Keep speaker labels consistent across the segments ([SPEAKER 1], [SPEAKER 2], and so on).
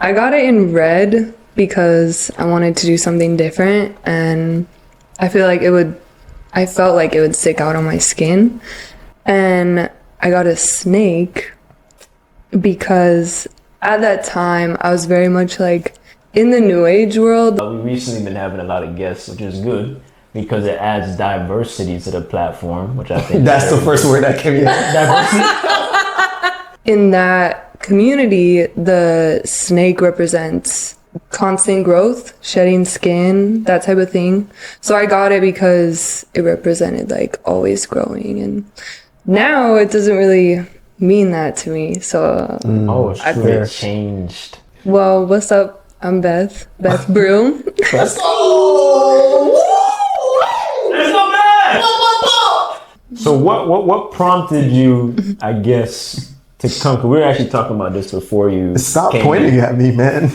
[SPEAKER 1] I got it in red because I wanted to do something different, and I felt like it would stick out on my skin. And I got a snake because at that time I was very much like in the new age world.
[SPEAKER 2] We've recently been having a lot of guests, which is good because it adds diversity to the platform, which I think
[SPEAKER 3] that's the first word that came in.
[SPEAKER 2] Diversity.
[SPEAKER 1] In that community, the snake represents constant growth, shedding skin, that type of thing. So I got it because it represented like always growing, and now it doesn't really mean that to me. So
[SPEAKER 2] It's true. It changed.
[SPEAKER 1] Well, what's up? I'm Beth.Bru'in.
[SPEAKER 3] Let's go!
[SPEAKER 2] Let's go back! So what prompted you, I guess, to come? Cause we were actually talking about this before you
[SPEAKER 3] Stop
[SPEAKER 2] came
[SPEAKER 3] pointing
[SPEAKER 2] in.
[SPEAKER 3] at me, man.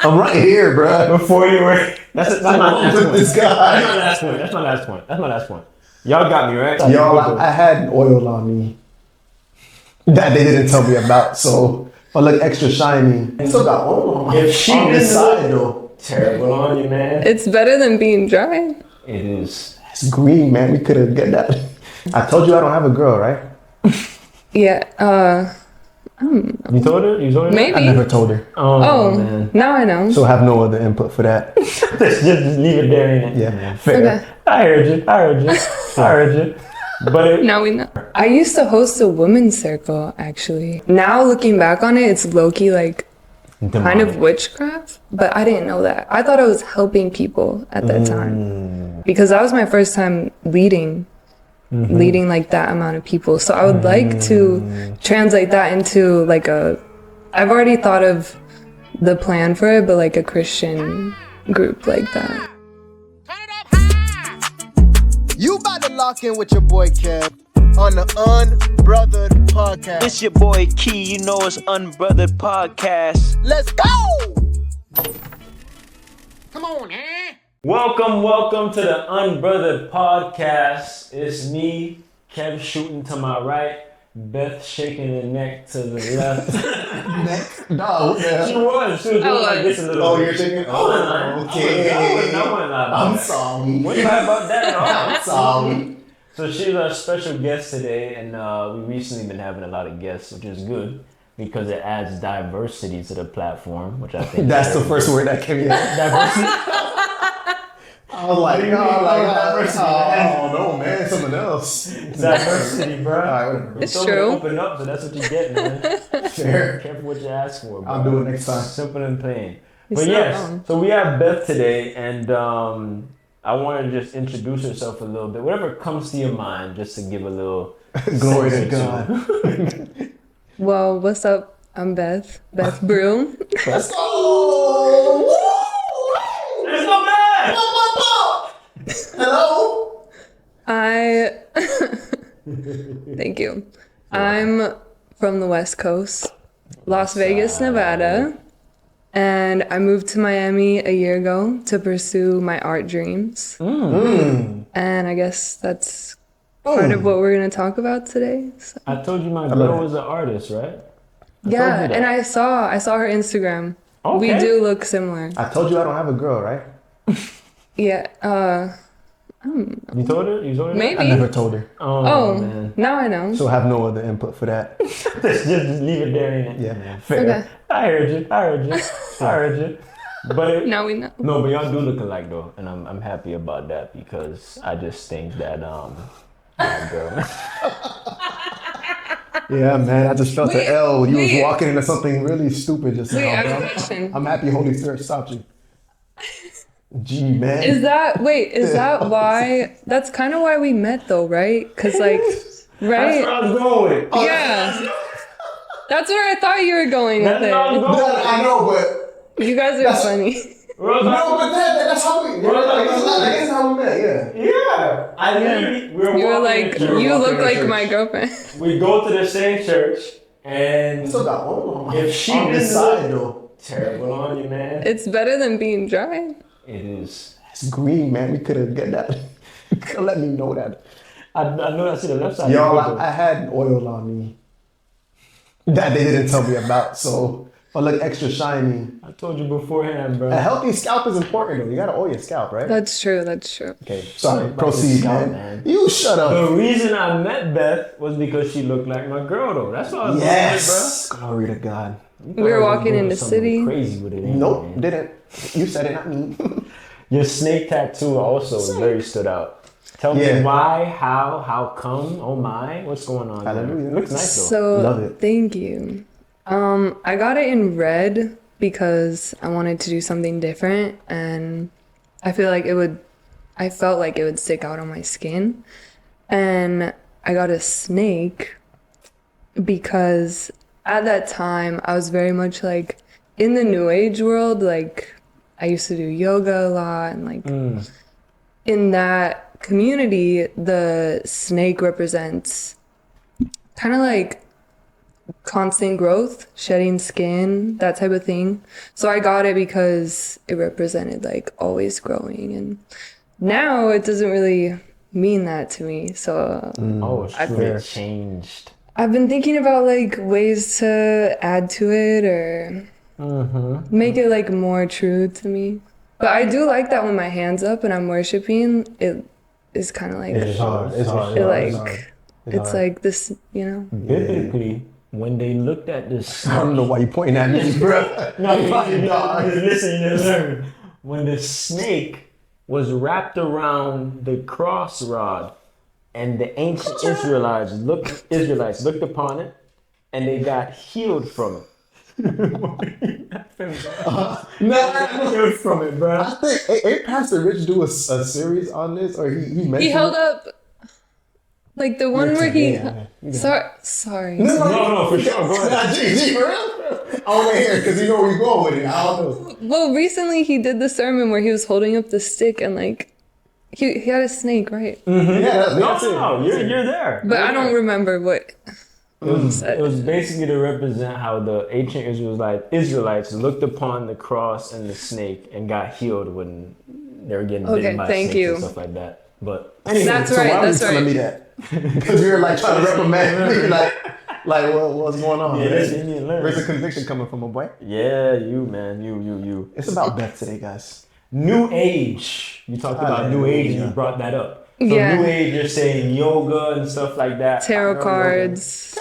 [SPEAKER 3] I'm right here, bro.
[SPEAKER 2] Before you were... That's my
[SPEAKER 3] This guy.
[SPEAKER 2] That's my last point. Y'all got me, right?
[SPEAKER 3] Y'all, I had oil on me that they didn't tell me about, so I look extra shiny. I still got oil on
[SPEAKER 2] If she
[SPEAKER 3] on this
[SPEAKER 2] didn't
[SPEAKER 3] side,
[SPEAKER 2] look
[SPEAKER 3] though.
[SPEAKER 2] terrible on you, man.
[SPEAKER 1] It's better than being dry.
[SPEAKER 2] It is.
[SPEAKER 3] It's green, man. We could have get that. I told you I don't have a girl, right?
[SPEAKER 1] Yeah,
[SPEAKER 2] You told her?
[SPEAKER 1] maybe.
[SPEAKER 3] I never told her,
[SPEAKER 1] Oh,
[SPEAKER 2] man.
[SPEAKER 1] now I know.
[SPEAKER 3] so I have no other input for that.
[SPEAKER 2] Just leave it there, ain't it?
[SPEAKER 3] Yeah, man.
[SPEAKER 2] Fair.
[SPEAKER 1] Okay.
[SPEAKER 2] I heard you. But
[SPEAKER 1] Now we know. I used to host a women's circle, actually. Now looking back on it, it's low-key like kind of witchcraft, but I didn't know that. I thought I was helping people at that time because that was my first time leading like that amount of people. So I would like to translate that into like I've already thought of the plan for it, but like a Christian group like that.
[SPEAKER 4] You about to lock in with your boy Kev on the Unbrothered podcast.
[SPEAKER 5] It's your boy Key, you know it's Unbrothered Podcast.
[SPEAKER 4] Let's go! Come on, eh?
[SPEAKER 2] Welcome to the Unbrothered Podcast. It's me, Kev shooting to my right, Beth shaking her neck to the left.
[SPEAKER 3] Next? No,
[SPEAKER 2] She was doing like this a little
[SPEAKER 3] Oh,
[SPEAKER 2] bit.
[SPEAKER 3] you're shaking?
[SPEAKER 2] Oh,
[SPEAKER 3] okay.
[SPEAKER 2] I wouldn't lie about
[SPEAKER 3] I'm
[SPEAKER 2] that.
[SPEAKER 3] sorry.
[SPEAKER 2] Wouldn't lie about that at all.
[SPEAKER 3] I'm sorry.
[SPEAKER 2] So she's our special guest today, and we've recently been having a lot of guests, which is good because it adds diversity to the platform, which I think
[SPEAKER 3] That's the first word that came in.
[SPEAKER 2] diversity.
[SPEAKER 3] I was like,
[SPEAKER 2] diversity, man?
[SPEAKER 3] no, man, something else.
[SPEAKER 2] Diversity, bro.
[SPEAKER 3] All right, whatever.
[SPEAKER 1] It's
[SPEAKER 2] Someone
[SPEAKER 1] true.
[SPEAKER 2] Open up, so that's what you get, man.
[SPEAKER 3] Fair.
[SPEAKER 2] Careful what you ask for, bro.
[SPEAKER 3] I'll do it next time.
[SPEAKER 2] Simple and plain.
[SPEAKER 1] It's
[SPEAKER 2] But
[SPEAKER 1] not
[SPEAKER 2] yes,
[SPEAKER 1] wrong.
[SPEAKER 2] so we have Beth today, and I want to just introduce herself a little bit. Whatever comes to your mind, just to give a little
[SPEAKER 3] Glory
[SPEAKER 2] sense
[SPEAKER 3] to
[SPEAKER 2] or
[SPEAKER 3] God.
[SPEAKER 2] two.
[SPEAKER 1] Well, what's up? I'm Beth.Bru'in.
[SPEAKER 3] Let's go!
[SPEAKER 2] Let's go back!
[SPEAKER 3] Hello?
[SPEAKER 1] Thank you. I'm from the West Coast, Las Vegas, Nevada, and I moved to Miami a year ago to pursue my art dreams. And I guess that's part of what we're gonna talk about today. So.
[SPEAKER 2] I told you my girl was an artist, right?
[SPEAKER 1] Yeah,
[SPEAKER 2] you that.
[SPEAKER 1] and I saw her Instagram. We
[SPEAKER 2] Okay.
[SPEAKER 1] do look similar.
[SPEAKER 3] I told you I don't have a girl, right?
[SPEAKER 1] Yeah.
[SPEAKER 2] You told her?
[SPEAKER 1] Maybe.
[SPEAKER 3] I never told her,
[SPEAKER 1] Oh,
[SPEAKER 2] man.
[SPEAKER 1] now I know.
[SPEAKER 3] so I have no other input for that.
[SPEAKER 2] Just leave it there, ain't it?
[SPEAKER 3] Yeah, man.
[SPEAKER 2] Fair.
[SPEAKER 1] Okay.
[SPEAKER 2] I heard you. But
[SPEAKER 1] Now we know.
[SPEAKER 2] no, but y'all do look alike though, and I'm happy about that because I just think that my girl.
[SPEAKER 3] Yeah, man. I just felt
[SPEAKER 1] Wait,
[SPEAKER 3] the L. You was
[SPEAKER 1] wait.
[SPEAKER 3] walking into something really stupid just
[SPEAKER 1] Wait, I
[SPEAKER 3] now,
[SPEAKER 1] have a
[SPEAKER 3] bro.
[SPEAKER 1] question.
[SPEAKER 3] I'm happy Holy Spirit stopped you. Gee, man.
[SPEAKER 1] Is that why? That's kind of why we met, though, right? Because like,
[SPEAKER 2] That's
[SPEAKER 1] right?
[SPEAKER 2] where I was going with it.
[SPEAKER 1] Yeah. That's where I thought you were going with
[SPEAKER 2] That's where I was
[SPEAKER 1] it.
[SPEAKER 2] going with it.
[SPEAKER 3] I know, but
[SPEAKER 1] You guys are funny.
[SPEAKER 3] that's how we. That's how we met. Yeah.
[SPEAKER 2] Yeah, I literally. We
[SPEAKER 1] You were
[SPEAKER 2] walking
[SPEAKER 1] like,
[SPEAKER 2] in church.
[SPEAKER 1] you look
[SPEAKER 3] walking in
[SPEAKER 1] like
[SPEAKER 3] church.
[SPEAKER 1] my girlfriend.
[SPEAKER 2] We go to the same church, and
[SPEAKER 3] Still got one
[SPEAKER 2] if she
[SPEAKER 3] on this
[SPEAKER 2] didn't
[SPEAKER 3] side
[SPEAKER 2] look
[SPEAKER 3] though.
[SPEAKER 2] terrible on you, man.
[SPEAKER 1] It's better than being dry.
[SPEAKER 2] It is.
[SPEAKER 3] It's green, man. We could have get that. Let me know that.
[SPEAKER 2] I know I see the left side.
[SPEAKER 3] Y'all,
[SPEAKER 2] of the
[SPEAKER 3] I had oil on me that they didn't tell me about, so or look extra shiny.
[SPEAKER 2] I told you beforehand, bro.
[SPEAKER 3] A healthy scalp is important though. You gotta oil your scalp, right?
[SPEAKER 1] That's true. That's true.
[SPEAKER 3] Okay, sorry.
[SPEAKER 2] About
[SPEAKER 3] Proceed,
[SPEAKER 2] the scalp,
[SPEAKER 3] man. You shut up.
[SPEAKER 2] The reason I met Beth was because she looked like my girl, though. That's all I was
[SPEAKER 3] Yes. Glory to God.
[SPEAKER 1] We were walking in the city.
[SPEAKER 2] Crazy with it.
[SPEAKER 3] Nope,
[SPEAKER 2] Man.
[SPEAKER 3] didn't. You said it, not me.
[SPEAKER 2] Your snake tattoo also very stood out. Tell me why, how come? Oh my, what's going on?
[SPEAKER 3] Hallelujah.
[SPEAKER 2] It looks nice though.
[SPEAKER 1] So
[SPEAKER 3] Love it.
[SPEAKER 1] thank you. I got it in red because I wanted to do something different, and I felt like it would stick out on my skin. And I got a snake because at that time I was very much like in the new age world. Like I used to do yoga a lot, and like in that community, the snake represents kind of like constant growth, shedding skin, that type of thing. So I got it because it represented like always growing, and now it doesn't really mean that to me. So
[SPEAKER 2] It changed.
[SPEAKER 1] I've been thinking about like ways to add to it or make it like more true to me. But I do like that when my hand's up and I'm worshiping, it is kind of like
[SPEAKER 3] It's hard. It's hard.
[SPEAKER 1] it's like this, you know.
[SPEAKER 2] Biblically, when they looked at this,
[SPEAKER 3] I don't know why you pointing at me, bro.
[SPEAKER 2] listen, you learn. When the snake was wrapped around the cross rod, and the ancient Israelites looked upon it, and they got healed from it. Healed from it, bro.
[SPEAKER 3] I think ain't Pastor Rich do a series on this, or he mentioned
[SPEAKER 1] He held up like the one where he.
[SPEAKER 3] Yeah.
[SPEAKER 1] Sorry.
[SPEAKER 2] No, for sure. Go ahead.
[SPEAKER 3] Nah, G, for real? I want to hear because you know where you going with it. I don't know.
[SPEAKER 1] Well, recently he did the sermon where he was holding up the stick and like he had a snake, right?
[SPEAKER 3] Yeah, that's it.
[SPEAKER 2] No, you're there.
[SPEAKER 1] But I don't remember what.
[SPEAKER 2] It was basically to represent how the ancient Israelites looked upon the cross and the snake and got healed when they were getting bitten by snakes and stuff like that. But anyway,
[SPEAKER 1] That's
[SPEAKER 3] so
[SPEAKER 1] right.
[SPEAKER 3] why
[SPEAKER 1] That's
[SPEAKER 3] were you telling
[SPEAKER 1] right.
[SPEAKER 3] me that? Because we were like trying to reprimand me, like what's going on?
[SPEAKER 2] Yeah,
[SPEAKER 3] Where's
[SPEAKER 2] you need to learn.
[SPEAKER 3] the conviction coming from, my boy?
[SPEAKER 2] Yeah, you man, you.
[SPEAKER 3] It's about Beth today, guys.
[SPEAKER 2] New age. You talked about new age and you brought that up. So
[SPEAKER 1] Yeah.
[SPEAKER 2] new age, you're saying yoga and stuff like that.
[SPEAKER 1] Tarot cards.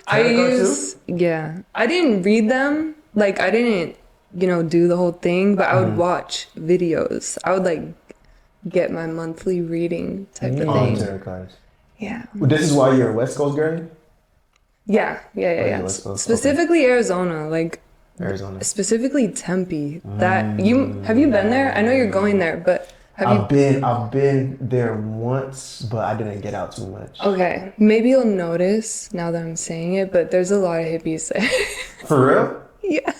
[SPEAKER 1] I didn't read them. Like I didn't, do the whole thing, but I would watch videos. I would like get my monthly reading type of thing.
[SPEAKER 3] Tarot cards.
[SPEAKER 1] Yeah.
[SPEAKER 3] Well, this is why you're a West Coast girl?
[SPEAKER 1] Yeah.
[SPEAKER 3] West Coast,
[SPEAKER 1] Specifically Arizona, like
[SPEAKER 3] Arizona.
[SPEAKER 1] specifically Tempe. Have you been there? I know you're going there, but
[SPEAKER 3] I've been there once, but I didn't get out too much.
[SPEAKER 1] Okay, maybe you'll notice now that I'm saying it, but there's a lot of hippies there.
[SPEAKER 3] For real?
[SPEAKER 1] Yeah.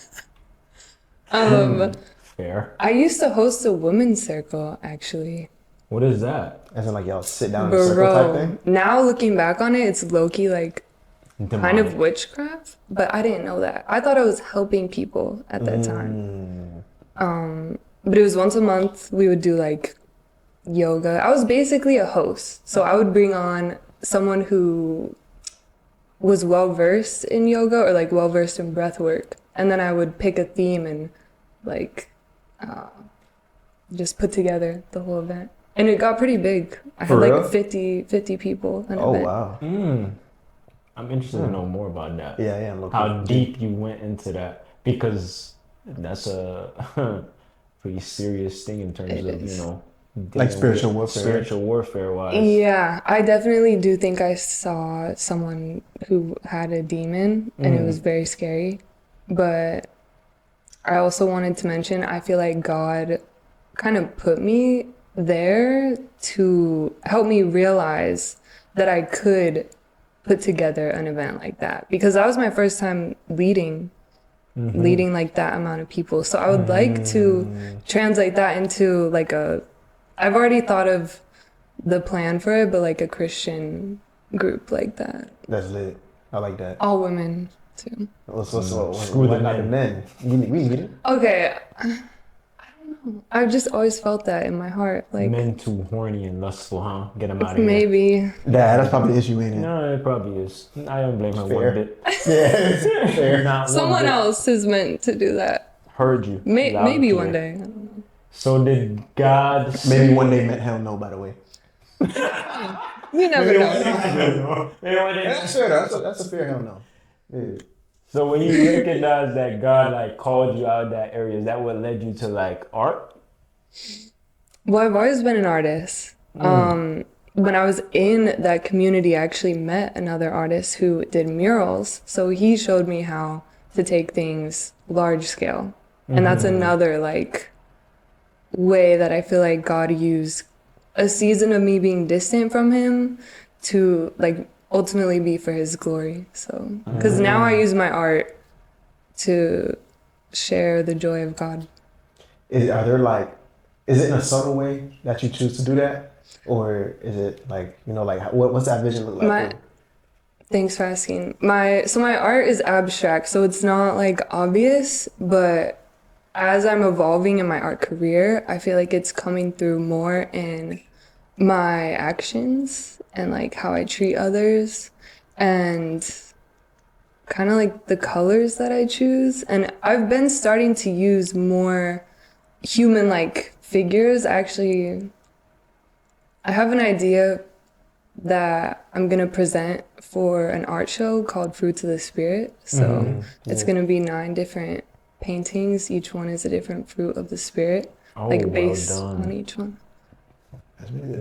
[SPEAKER 2] Fair.
[SPEAKER 1] I used to host a women's circle, actually.
[SPEAKER 2] What is that?
[SPEAKER 3] As in like y'all sit down in a circle type thing?
[SPEAKER 1] Now looking back on it, it's low-key like kind of
[SPEAKER 2] Demonic.
[SPEAKER 1] witchcraft, but I didn't know that. I thought I was helping people at that time. But it was once a month. We would do like yoga. I was basically a host. So I would bring on someone who was well-versed in yoga or like well-versed in breath work. And then I would pick a theme and like just put together the whole event. And it got pretty big. I had like 50 people. An
[SPEAKER 3] Oh,
[SPEAKER 1] event.
[SPEAKER 3] wow.
[SPEAKER 2] I'm interested to know more about that.
[SPEAKER 3] Yeah, I'm looking.
[SPEAKER 2] How deep you went into that, because that's a pretty serious thing in terms of,
[SPEAKER 3] Like
[SPEAKER 2] dealing
[SPEAKER 3] spiritual
[SPEAKER 2] with
[SPEAKER 3] warfare.
[SPEAKER 2] Spiritual warfare wise.
[SPEAKER 1] Yeah, I definitely do think I saw someone who had a demon and it was very scary. But I also wanted to mention, I feel like God kind of put me there to help me realize that I could put together an event like that, because that was my first time leading like that amount of people. So I would like to translate that into like I've already thought of the plan for it, but like a Christian group like that.
[SPEAKER 3] That's lit. I like that.
[SPEAKER 1] All women too.
[SPEAKER 3] Screw
[SPEAKER 2] Screw the
[SPEAKER 3] the men. We need it.
[SPEAKER 1] Okay. I don't I've just always felt that in my heart. Like
[SPEAKER 2] Men too horny and lustful, huh? Get them out of here.
[SPEAKER 1] maybe.
[SPEAKER 3] That's probably the issue, ain't it?
[SPEAKER 2] No, it probably is. I don't blame her
[SPEAKER 3] Fair.
[SPEAKER 2] one bit.
[SPEAKER 3] Yeah, fair.
[SPEAKER 2] Not one
[SPEAKER 1] Someone
[SPEAKER 2] bit.
[SPEAKER 1] else is meant to do that.
[SPEAKER 2] Heard you. Loud and
[SPEAKER 1] Maybe
[SPEAKER 2] clear.
[SPEAKER 1] one day.
[SPEAKER 2] So did God
[SPEAKER 3] Maybe one day meant hell no, by the way.
[SPEAKER 1] You never know.
[SPEAKER 2] Maybe one day.
[SPEAKER 3] That's fair, though. That's a fair hell no. Yeah.
[SPEAKER 2] So when you recognize that God like called you out of that area, is that what led you to like art?
[SPEAKER 1] Well, I've always been an artist. When I was in that community, I actually met another artist who did murals. So he showed me how to take things large scale. And that's another like way that I feel like God used a season of me being distant from him to like ultimately be for his glory. So, because now I use my art to share the joy of God.
[SPEAKER 3] Is it in a subtle way that you choose to do that? Or is it like, like what's that vision look like?
[SPEAKER 1] Thanks for asking. My art is abstract, so it's not like obvious, but as I'm evolving in my art career, I feel like it's coming through more in my actions and like how I treat others and kind of like the colors that I choose. And I've been starting to use more human like figures. Actually, I have an idea that I'm gonna present for an art show called Fruits of the Spirit. So it's gonna be 9 different paintings. Each one is a different fruit of the Spirit, like based on each one.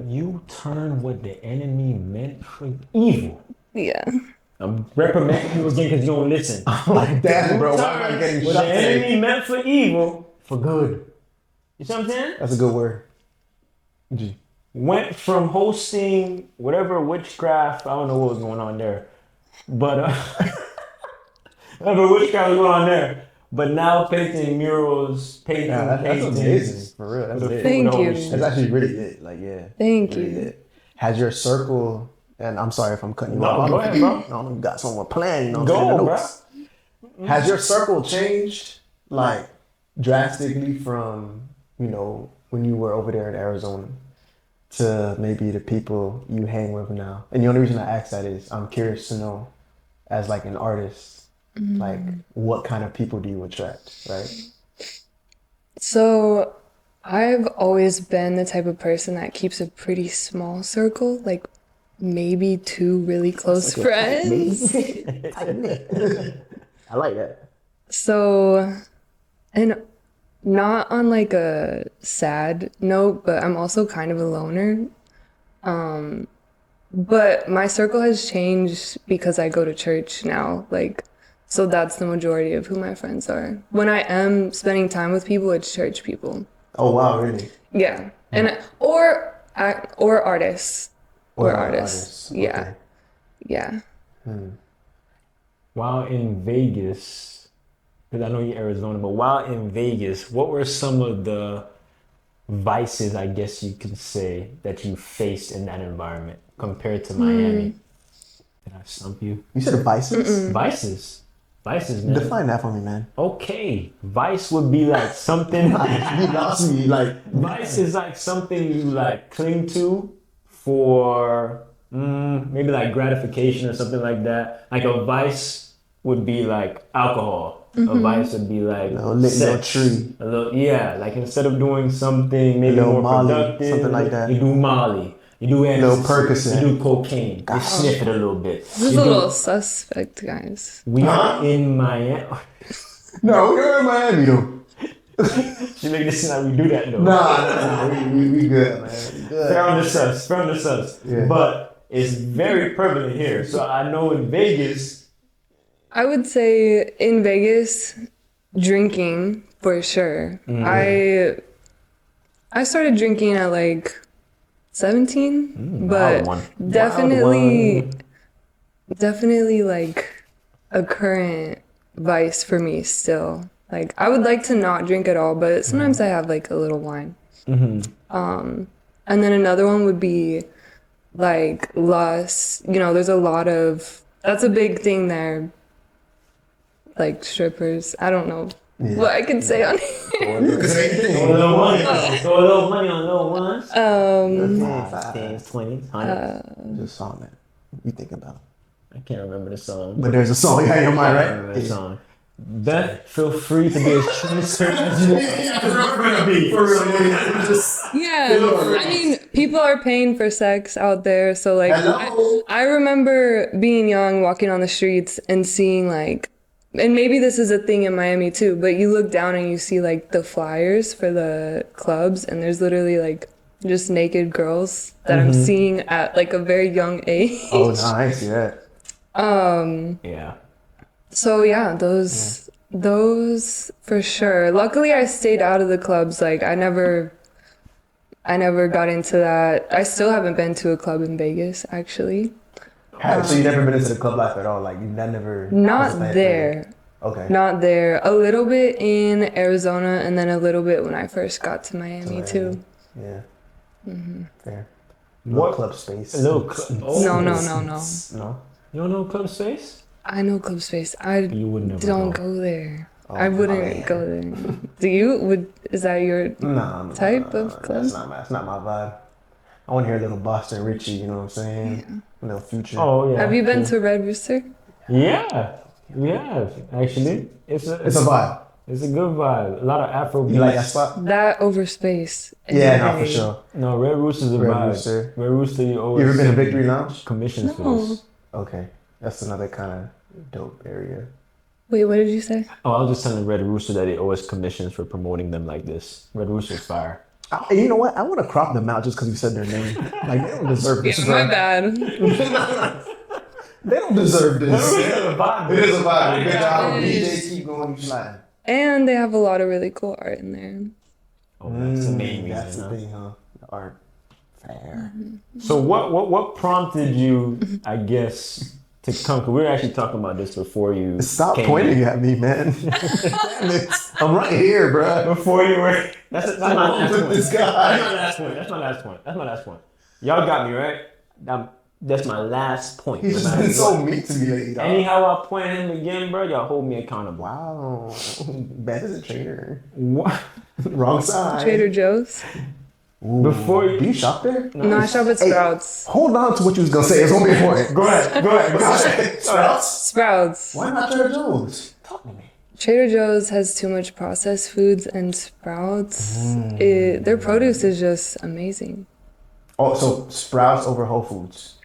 [SPEAKER 2] You turn what the enemy meant for evil.
[SPEAKER 1] Yeah.
[SPEAKER 2] I'm reprimanding you again because you don't listen.
[SPEAKER 3] Like, damn, bro, why am I getting
[SPEAKER 2] What
[SPEAKER 3] shot
[SPEAKER 2] the
[SPEAKER 3] today?
[SPEAKER 2] enemy meant for evil, for good. You see what I'm saying?
[SPEAKER 3] That's a good word. G.
[SPEAKER 2] Went from hosting whatever witchcraft, I don't know what was going on there, but whatever witchcraft was going on there. But now painting murals, painting
[SPEAKER 3] That's
[SPEAKER 2] paintings.
[SPEAKER 3] amazing, for real. That's
[SPEAKER 2] For the
[SPEAKER 3] lit.
[SPEAKER 1] Thank
[SPEAKER 2] food
[SPEAKER 1] you.
[SPEAKER 2] always-
[SPEAKER 3] That's actually really lit. Like, yeah.
[SPEAKER 1] Thank
[SPEAKER 3] really
[SPEAKER 1] you.
[SPEAKER 3] lit. Has your circle, and I'm sorry if I'm cutting you
[SPEAKER 2] No,
[SPEAKER 3] off.
[SPEAKER 2] go ahead, bro.
[SPEAKER 3] I don't know if you got someone planned,
[SPEAKER 2] Go, bro.
[SPEAKER 3] Has your circle changed, like, drastically from, when you were over there in Arizona to maybe the people you hang with now? And the only reason I ask that is I'm curious to know, as like an artist, like what kind of people do you attract, right?
[SPEAKER 1] So I've always been the type of person that keeps a pretty small circle, like maybe 2 really close friends.
[SPEAKER 3] I like that.
[SPEAKER 1] So, and not on like a sad note, but I'm also kind of a loner. But my circle has changed because I go to church now. Like, so that's the majority of who my friends are. When I am spending time with people, it's church people.
[SPEAKER 3] Oh wow, really?
[SPEAKER 1] Yeah, and or artists. Or
[SPEAKER 3] artists.
[SPEAKER 1] artists. Yeah,
[SPEAKER 3] Okay.
[SPEAKER 1] yeah.
[SPEAKER 2] While in Vegas, because I know you're Arizona, but while in Vegas, what were some of the vices, I guess you could say, that you faced in that environment compared to Miami? Did I stump you?
[SPEAKER 3] You said vices?
[SPEAKER 2] Vices. Vices, man.
[SPEAKER 3] Define that for me, man.
[SPEAKER 2] Okay. Vice would be like something.
[SPEAKER 3] You lost me. Like,
[SPEAKER 2] Vice is like something you like cling to for maybe like gratification or something like that. Like a vice would be like alcohol. A vice would be like
[SPEAKER 3] little tree.
[SPEAKER 2] A little, yeah, like instead of doing something maybe
[SPEAKER 3] Little
[SPEAKER 2] more
[SPEAKER 3] Molly,
[SPEAKER 2] productive,
[SPEAKER 3] something like that.
[SPEAKER 2] You do Molly. You do
[SPEAKER 3] Little
[SPEAKER 2] ecstasy.
[SPEAKER 3] Percocet.
[SPEAKER 2] You do cocaine. You sniff it a little bit.
[SPEAKER 1] This is a little suspect, guys.
[SPEAKER 2] We are in Miami.
[SPEAKER 3] no, we're in Miami though.
[SPEAKER 2] She make this like we do that though.
[SPEAKER 3] Nah, we good, man. We good.
[SPEAKER 2] Fair on the sus.
[SPEAKER 3] Yeah.
[SPEAKER 2] But it's very prevalent here. So I know in Vegas,
[SPEAKER 1] I would say in Vegas, drinking for sure. I started drinking at like 17, but
[SPEAKER 2] wild
[SPEAKER 1] definitely like a current vice for me still. Like I would like to not drink at all, but sometimes I have like a little wine. And then another one would be like lust. There's a lot of, that's a big thing there. Like strippers. I don't know what I can say on here.
[SPEAKER 2] Throw a little money on little ones. 10s, 20s, 100s.
[SPEAKER 3] Just song that you think about.
[SPEAKER 2] I can't remember the song.
[SPEAKER 3] But there's a song you got in your mind,
[SPEAKER 2] I
[SPEAKER 3] right?
[SPEAKER 2] remember the song. Beth, feel free to be as transparent as you want.
[SPEAKER 1] Yeah, I mean, people are paying for sex out there. So, like, I remember being young, walking on the streets and seeing, like, and maybe this is a thing in Miami too, but you look down and you see, like, the flyers for the clubs, and there's literally, like, just naked girls that I'm seeing at, like, a very young age.
[SPEAKER 3] Oh, nice, yeah.
[SPEAKER 2] Yeah.
[SPEAKER 1] So yeah, those for sure. Luckily, I stayed out of the clubs. Like I never got into that. I still haven't been to a club in Vegas, actually.
[SPEAKER 3] So you never been into the club life at all? Like you never?
[SPEAKER 1] Not there.
[SPEAKER 3] Okay.
[SPEAKER 1] Not there. A little bit in Arizona, and then a little bit when I first got to Miami too.
[SPEAKER 3] Yeah. Fair.
[SPEAKER 2] What
[SPEAKER 3] club space?
[SPEAKER 2] No.
[SPEAKER 3] No.
[SPEAKER 2] You don't know club space?
[SPEAKER 1] I know club space. I
[SPEAKER 2] You would never
[SPEAKER 1] don't
[SPEAKER 2] go.
[SPEAKER 1] go there.
[SPEAKER 3] Oh,
[SPEAKER 1] I wouldn't go there. Do you? Is that your type of club?
[SPEAKER 3] That's not my vibe. I want to hear a little Boston Richie, you know what I'm saying? A little Future.
[SPEAKER 2] Oh yeah.
[SPEAKER 1] Have you been to Red Rooster?
[SPEAKER 2] Yeah, we have actually. It's a
[SPEAKER 3] vibe.
[SPEAKER 2] It's a good vibe. A lot of Afro beats.
[SPEAKER 3] You like that spot?
[SPEAKER 1] That over space.
[SPEAKER 3] Yeah, no, for sure.
[SPEAKER 2] No, Red Rooster's a
[SPEAKER 3] Red
[SPEAKER 2] vibe.
[SPEAKER 3] Rooster.
[SPEAKER 2] Red Rooster, you always.
[SPEAKER 3] You ever been to Victory Lounge?
[SPEAKER 2] Commissions for
[SPEAKER 1] No.
[SPEAKER 2] this.
[SPEAKER 3] Okay, that's another kind of dope area.
[SPEAKER 1] Wait, what did you say?
[SPEAKER 2] Oh, I was just telling Red Rooster that they always commissions for promoting them like this. Red Rooster's fire.
[SPEAKER 3] You know what? I want to crop them out just because you said their name. Like they don't deserve this.
[SPEAKER 1] My bad.
[SPEAKER 3] They don't deserve this.
[SPEAKER 2] It is a vibe.
[SPEAKER 3] It is a vibe. Good job,
[SPEAKER 1] Yeah.
[SPEAKER 3] DJ. Keep going, keep sliding.
[SPEAKER 1] And they have a lot of really cool art in there.
[SPEAKER 2] Oh, that's the main reason.
[SPEAKER 3] That's the
[SPEAKER 2] huh?
[SPEAKER 3] thing, huh? The art. Fair.
[SPEAKER 2] So what prompted you, I guess, to come? 'Cause we were actually talking about this before you.
[SPEAKER 3] Stop
[SPEAKER 2] came
[SPEAKER 3] pointing
[SPEAKER 2] in.
[SPEAKER 3] at me, man. Damn it. I'm right here, bro.
[SPEAKER 2] Before you were. That's my last
[SPEAKER 3] with
[SPEAKER 2] point.
[SPEAKER 3] this guy.
[SPEAKER 2] That's my last point. Y'all got me right. That's my last point.
[SPEAKER 3] He's
[SPEAKER 2] no
[SPEAKER 3] just
[SPEAKER 2] matter
[SPEAKER 3] been so
[SPEAKER 2] what.
[SPEAKER 3] mean to me lately, dog.
[SPEAKER 2] Anyhow, I point him again, bro. Y'all hold me accountable.
[SPEAKER 3] Wow. Beth is a traitor.
[SPEAKER 2] What?
[SPEAKER 3] Wrong side.
[SPEAKER 1] Trader Joe's.
[SPEAKER 3] Ooh.
[SPEAKER 2] Before you-
[SPEAKER 3] Do you shop there?
[SPEAKER 1] No, I shop at
[SPEAKER 3] Hey,
[SPEAKER 1] Sprouts.
[SPEAKER 3] hold on to what you was going to say. It's going to be important.
[SPEAKER 2] Go ahead.
[SPEAKER 3] Sprouts?
[SPEAKER 1] Sprouts.
[SPEAKER 3] Why not Trader Joe's? Talk to me.
[SPEAKER 1] Trader Joe's has too much processed foods, and Sprouts, their produce is just amazing.
[SPEAKER 3] Oh, so Sprouts over Whole Foods.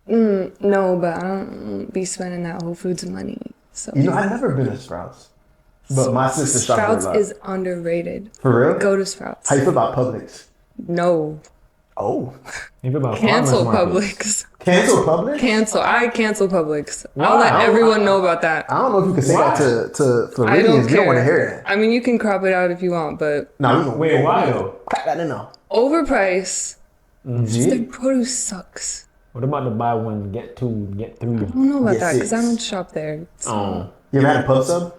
[SPEAKER 1] No, but I don't be spending that Whole Foods money. So
[SPEAKER 3] You know, I've never been to Sprouts. But my sister shops there a
[SPEAKER 1] Sprouts
[SPEAKER 3] lot.
[SPEAKER 1] is underrated.
[SPEAKER 3] For real?
[SPEAKER 1] Go to Sprouts.
[SPEAKER 3] How you feel about Publix?
[SPEAKER 1] No.
[SPEAKER 3] Oh.
[SPEAKER 2] Maybe about
[SPEAKER 1] Cancel
[SPEAKER 2] farmers markets.
[SPEAKER 1] Publix.
[SPEAKER 3] Cancel Publix?
[SPEAKER 1] Cancel. I cancel Publix. I'll let
[SPEAKER 3] Wow.
[SPEAKER 1] everyone know about that.
[SPEAKER 3] I don't know if you can say
[SPEAKER 2] Why?
[SPEAKER 3] that to
[SPEAKER 1] I
[SPEAKER 3] Floridians.
[SPEAKER 1] don't
[SPEAKER 3] We don't want to
[SPEAKER 1] care.
[SPEAKER 3] hear that.
[SPEAKER 1] I mean, you can crop it out if you want, but
[SPEAKER 3] No, we don't.
[SPEAKER 2] Wait, why though?
[SPEAKER 3] Crack that in now.
[SPEAKER 1] overpriced.
[SPEAKER 3] Mm-hmm.
[SPEAKER 1] Their produce sucks.
[SPEAKER 2] What about the buy one, get two, get three?
[SPEAKER 1] I don't know about
[SPEAKER 3] Yes,
[SPEAKER 1] that because I
[SPEAKER 3] yes.
[SPEAKER 1] don't shop there. So.
[SPEAKER 2] Oh.
[SPEAKER 3] You ever had a pub sub?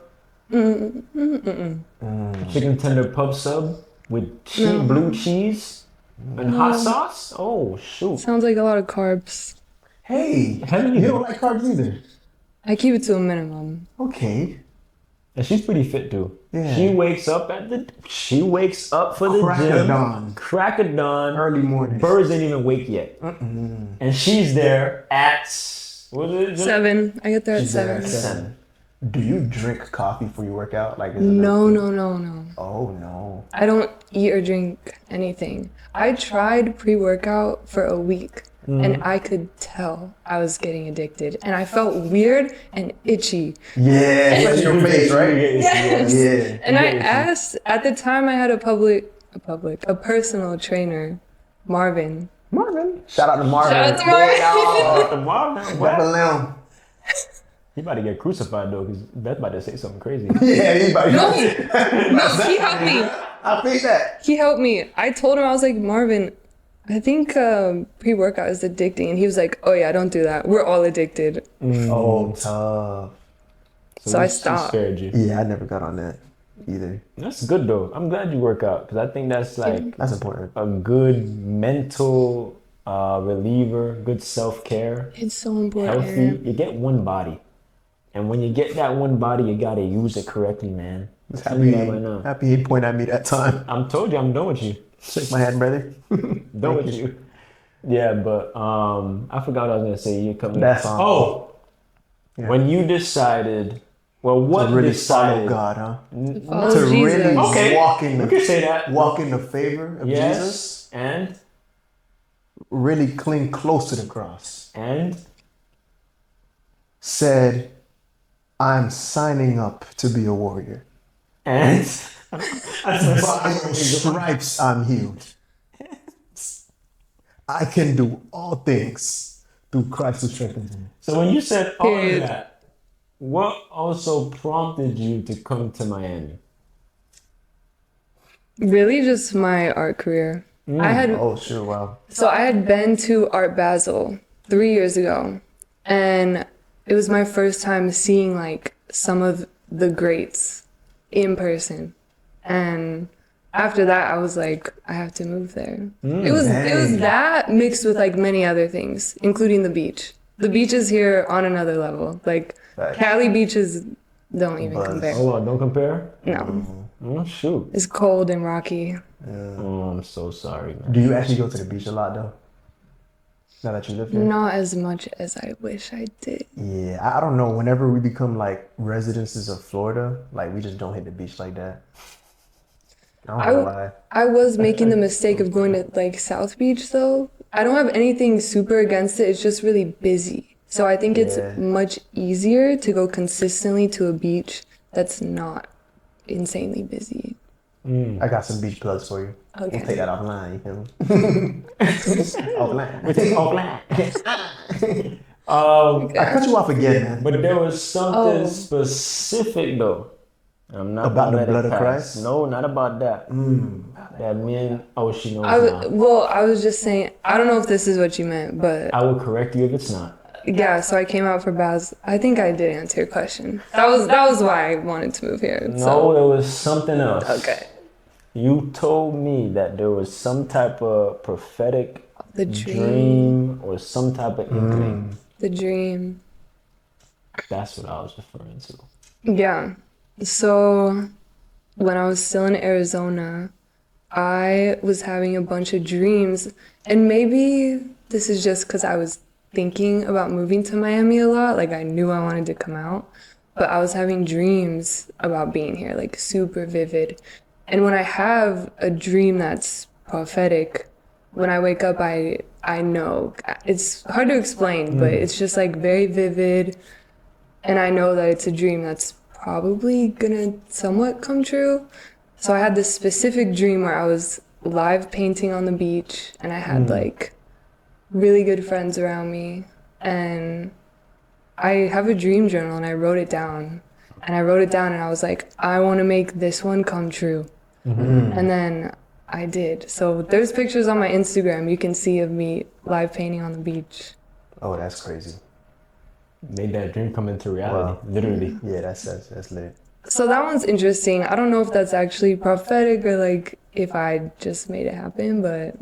[SPEAKER 2] Chicken tender pub sub with blue cheese and hot sauce? Oh, shoot.
[SPEAKER 1] Sounds like a lot of carbs.
[SPEAKER 3] Hey,
[SPEAKER 2] Heavy.
[SPEAKER 3] you don't like carbs either.
[SPEAKER 1] I keep it to a minimum.
[SPEAKER 3] Okay.
[SPEAKER 2] And she's pretty fit too.
[SPEAKER 3] Yeah.
[SPEAKER 2] She wakes up for the
[SPEAKER 3] Crack of
[SPEAKER 2] gym.
[SPEAKER 3] dawn.
[SPEAKER 2] Crack of dawn.
[SPEAKER 3] Early morning.
[SPEAKER 2] Birds ain't even wake yet. And she's there at what is it?
[SPEAKER 1] 7. I get there at
[SPEAKER 3] She's there
[SPEAKER 1] 7.
[SPEAKER 3] at 7. Do you drink coffee before you work out? Like, is it
[SPEAKER 1] No.
[SPEAKER 3] Oh no.
[SPEAKER 1] I don't eat or drink anything. I tried pre-workout for a week and I could tell I was getting addicted. And I felt weird and itchy.
[SPEAKER 3] Yeah, it's your face, right?
[SPEAKER 1] Yes.
[SPEAKER 3] Yeah.
[SPEAKER 1] And I asked, at the time I had a personal trainer, Marvin.
[SPEAKER 3] Marvin. Shout out to Marvin.
[SPEAKER 1] Shout out to Marvin.
[SPEAKER 3] What? What?
[SPEAKER 2] He about to get crucified though, because Beth about to say something crazy.
[SPEAKER 3] Yeah, anybody.
[SPEAKER 1] No, he helped me.
[SPEAKER 3] I think that.
[SPEAKER 1] He helped me. I told him, I was like, Marvin, I think pre-workout is addicting. And he was like, oh yeah, don't do that. We're all addicted.
[SPEAKER 3] Oh, tough.
[SPEAKER 1] So I
[SPEAKER 2] she
[SPEAKER 1] stopped.
[SPEAKER 2] scared you.
[SPEAKER 3] Yeah, I never got on that either.
[SPEAKER 2] That's good though. I'm glad you work out, because I think that's like
[SPEAKER 3] That's important.
[SPEAKER 2] a good mental reliever, good self-care,
[SPEAKER 1] It's so important.
[SPEAKER 2] healthy. You get one body. And when you get that one body, you gotta use it correctly, man.
[SPEAKER 3] Just
[SPEAKER 2] Tell me that right now.
[SPEAKER 3] happy he pointed at me that time.
[SPEAKER 2] I'm told you I'm done with you.
[SPEAKER 3] Shake my hand, brother.
[SPEAKER 2] Done with you. Yeah, but I forgot what I was gonna say. You coming?
[SPEAKER 3] That's
[SPEAKER 2] when you decided. Well, what
[SPEAKER 3] to really
[SPEAKER 2] decided?
[SPEAKER 3] follow God, huh?
[SPEAKER 1] Follow
[SPEAKER 3] To
[SPEAKER 1] Jesus.
[SPEAKER 3] really
[SPEAKER 2] Okay,
[SPEAKER 3] walk in
[SPEAKER 2] we can say that.
[SPEAKER 3] walk in the favor of Jesus.
[SPEAKER 2] And
[SPEAKER 3] Really cling close to the cross.
[SPEAKER 2] and
[SPEAKER 3] Said, I'm signing up to be a warrior.
[SPEAKER 2] and
[SPEAKER 3] By your stripes I'm healed. I can do all things through Christ who strengthens me.
[SPEAKER 2] so when you said all of
[SPEAKER 1] Period.
[SPEAKER 2] that, what also prompted you to come to Miami?
[SPEAKER 1] Really just my art career. I had
[SPEAKER 3] Oh, sure, wow.
[SPEAKER 1] So I had been to Art Basel 3 years ago, and it was my first time seeing like some of the greats in person. And after that, I was like, I have to move there. It was that mixed with like many other things, including the beach. The beaches here on another level. Like Cali beaches don't even compare.
[SPEAKER 2] Oh, don't compare.
[SPEAKER 1] No,
[SPEAKER 2] Oh shoot.
[SPEAKER 1] it's cold and rocky.
[SPEAKER 2] Oh, I'm so sorry, man.
[SPEAKER 3] Do you actually go to the beach a lot, though? Now that you live here?
[SPEAKER 1] Not as much as I wish I did.
[SPEAKER 3] Yeah, I don't know. Whenever we become like residences of Florida, like we just don't hit the beach like that. I don't know why.
[SPEAKER 1] I was making the mistake of going to like South Beach though. I don't have anything super against it. It's just really busy. So I think it's much easier to go consistently to a beach that's not insanely busy.
[SPEAKER 3] I got some beach plugs for you.
[SPEAKER 1] Okay.
[SPEAKER 3] We'll take that offline. You feel me? Offline.
[SPEAKER 2] We take offline.
[SPEAKER 3] I cut you off again, man.
[SPEAKER 2] But there was something specific though. I'm not
[SPEAKER 3] About
[SPEAKER 2] gonna
[SPEAKER 3] the
[SPEAKER 2] let
[SPEAKER 3] blood
[SPEAKER 2] it
[SPEAKER 3] of
[SPEAKER 2] pass.
[SPEAKER 3] Christ?
[SPEAKER 2] No, not about that. That mean she knows now.
[SPEAKER 1] Well, I was just saying, I don't know if this is what you meant, but
[SPEAKER 2] I will correct you if it's not.
[SPEAKER 1] yeah, so I came out for Baz. I think I did answer your question. That was why I wanted to move here.
[SPEAKER 2] No, there was something else.
[SPEAKER 1] Okay.
[SPEAKER 2] You told me that there was some type of prophetic
[SPEAKER 1] The dream.
[SPEAKER 2] dream or some type of inkling.
[SPEAKER 1] The dream.
[SPEAKER 2] That's what I was referring to.
[SPEAKER 1] Yeah. So when I was still in Arizona, I was having a bunch of dreams, and maybe this is just because I was thinking about moving to Miami a lot. Like I knew I wanted to come out, but I was having dreams about being here, like super vivid. And when I have a dream that's prophetic, when I wake up, I know. It's hard to explain, but it's just like very vivid. And I know that it's a dream that's probably gonna somewhat come true. So I had this specific dream where I was live painting on the beach, and I had like really good friends around me. And I have a dream journal, and I wrote it down. And I was like, I want to make this one come true. And then I did. So there's pictures on my Instagram you can see of me live painting on the beach.
[SPEAKER 3] Oh, that's crazy.
[SPEAKER 2] Made that dream come into reality, literally.
[SPEAKER 3] Yeah, that's lit.
[SPEAKER 1] So that one's interesting. I don't know if that's actually prophetic or like if I just made it happen, but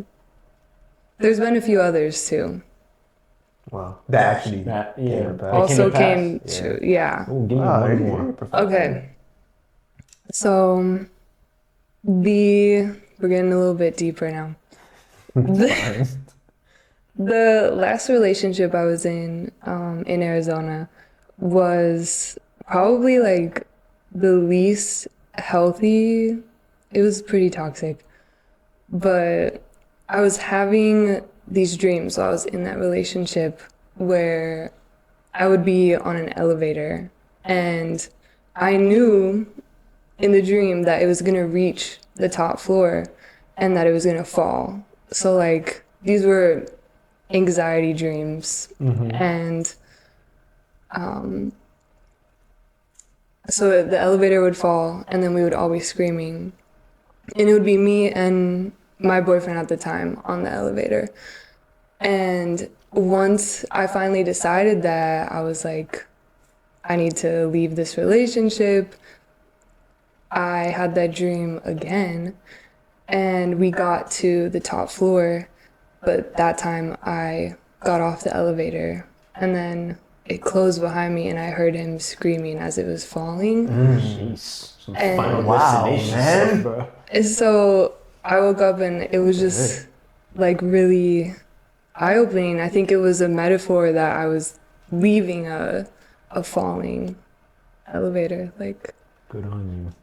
[SPEAKER 1] there's been a few others too.
[SPEAKER 3] Wow. That actually
[SPEAKER 1] Also
[SPEAKER 2] came
[SPEAKER 1] came true. Yeah.
[SPEAKER 2] Oh, give me one more.
[SPEAKER 1] Okay. So we're getting a little bit deeper now. The last relationship I was in Arizona was probably like the least healthy. It was pretty toxic, but I was having these dreams while I was in that relationship where I would be on an elevator and I knew in the dream that it was gonna reach the top floor and that it was gonna fall. So like these were anxiety dreams. And so the elevator would fall and then we would all be screaming, and it would be me and my boyfriend at the time on the elevator. And once I finally decided that I was like, I need to leave this relationship, I had that dream again, and we got to the top floor, but that time I got off the elevator, and then it closed behind me and I heard him screaming as it was falling.
[SPEAKER 2] Jeez. Some
[SPEAKER 1] And-
[SPEAKER 2] Final
[SPEAKER 3] Wow,
[SPEAKER 2] Destination
[SPEAKER 3] man.
[SPEAKER 2] stuff, bro.
[SPEAKER 1] And so I woke up and it was just like really eye-opening. I think it was a metaphor that I was leaving a falling elevator. Like,
[SPEAKER 2] Good on you.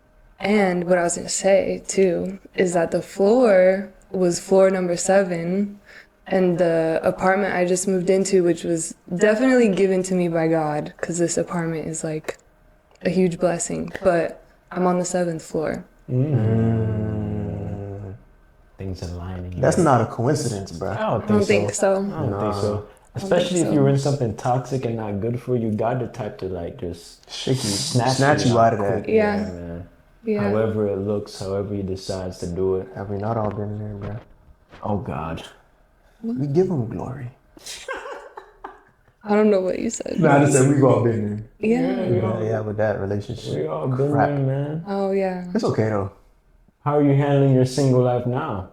[SPEAKER 1] and what I was gonna say too is that the floor was floor number 7, and the apartment I just moved into, which was definitely given to me by God, because this apartment is like a huge blessing. But I'm on the 7th floor.
[SPEAKER 2] Things aligning.
[SPEAKER 3] That's not a coincidence, bro.
[SPEAKER 2] I don't
[SPEAKER 1] I don't think so.
[SPEAKER 2] I don't think so. Especially if you're in something toxic and not good for you, God the type to like just
[SPEAKER 3] Shake you,
[SPEAKER 2] snatch
[SPEAKER 3] you out of that.
[SPEAKER 2] quick.
[SPEAKER 1] Yeah.
[SPEAKER 2] Man.
[SPEAKER 1] Yeah.
[SPEAKER 2] However it looks, however he decides to do it.
[SPEAKER 3] Have we not all been there, bro?
[SPEAKER 2] Oh God.
[SPEAKER 3] We give him glory.
[SPEAKER 1] I don't know what you said.
[SPEAKER 3] No, I just said we've all been
[SPEAKER 1] Yeah.
[SPEAKER 3] there. Yeah, with that relationship.
[SPEAKER 2] We all been
[SPEAKER 3] Crap.
[SPEAKER 2] there, man.
[SPEAKER 1] Oh yeah.
[SPEAKER 3] It's okay though.
[SPEAKER 2] How are you handling your single life now?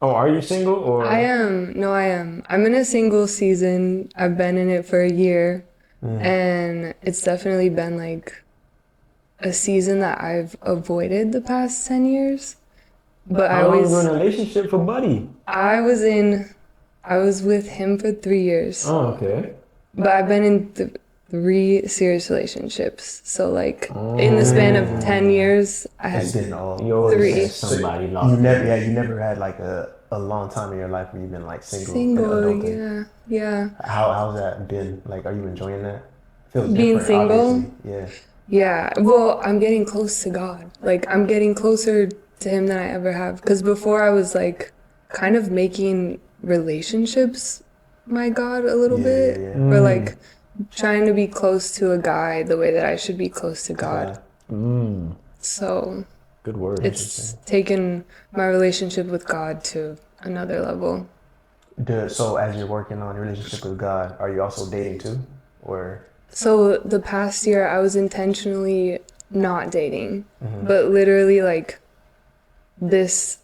[SPEAKER 2] Oh, are you single or?
[SPEAKER 1] I am. No, I am. I'm in a single season. I've been in it for a year. And it's definitely been like a season that I've avoided the past 10 years. But I
[SPEAKER 2] How long
[SPEAKER 1] always,
[SPEAKER 2] you in a relationship for Buddy?
[SPEAKER 1] I was with him for 3 years.
[SPEAKER 2] Oh, okay.
[SPEAKER 1] But I've been in 3 serious relationships. So like in the span of 10 years, I
[SPEAKER 3] It's
[SPEAKER 1] had
[SPEAKER 3] been all.
[SPEAKER 2] You always
[SPEAKER 1] 3.
[SPEAKER 2] had somebody
[SPEAKER 3] You
[SPEAKER 2] locked.
[SPEAKER 3] never had like a long time in your life where you've been like single. and
[SPEAKER 1] single.
[SPEAKER 3] adulting.
[SPEAKER 1] Yeah.
[SPEAKER 3] How's that been? Like, are you enjoying that? Feels
[SPEAKER 1] Being
[SPEAKER 3] different,
[SPEAKER 1] single?
[SPEAKER 3] obviously.
[SPEAKER 1] Yeah, well, I'm getting close to God. Like, I'm getting closer to Him than I ever have. Because before I was like kind of making relationships my God a little bit.
[SPEAKER 3] Yeah.
[SPEAKER 1] Or like trying to be close to a guy the way that I should be close to God. So
[SPEAKER 2] Good word.
[SPEAKER 1] it's taken my relationship with God to another level.
[SPEAKER 3] So as you're working on your relationship with God, are you also dating too, or?
[SPEAKER 1] So the past year I was intentionally not dating, but literally like this,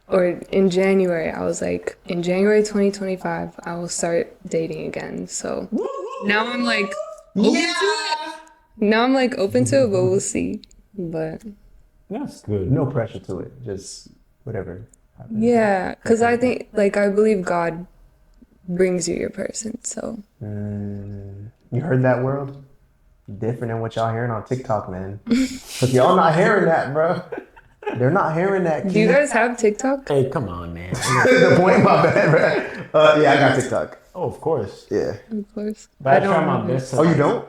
[SPEAKER 1] or in January, I was like, in January 2025, I will start dating again. So now I'm like open to it. Now I'm like open to it, but we'll see. But
[SPEAKER 2] That's good.
[SPEAKER 3] No pressure to it, just whatever.
[SPEAKER 1] yeah, because I think like I believe God brings you your person. So
[SPEAKER 3] You heard that, world? Different than what y'all hearing on TikTok, man. But y'all not hearing that, bro. They're not hearing that.
[SPEAKER 1] do you guys have TikTok?
[SPEAKER 2] Hey, come on, man.
[SPEAKER 3] The point, my bad, bro. Yeah, I got TikTok.
[SPEAKER 2] Oh, of course.
[SPEAKER 3] Yeah.
[SPEAKER 1] Of course.
[SPEAKER 2] But I try my best.
[SPEAKER 3] Oh, you don't?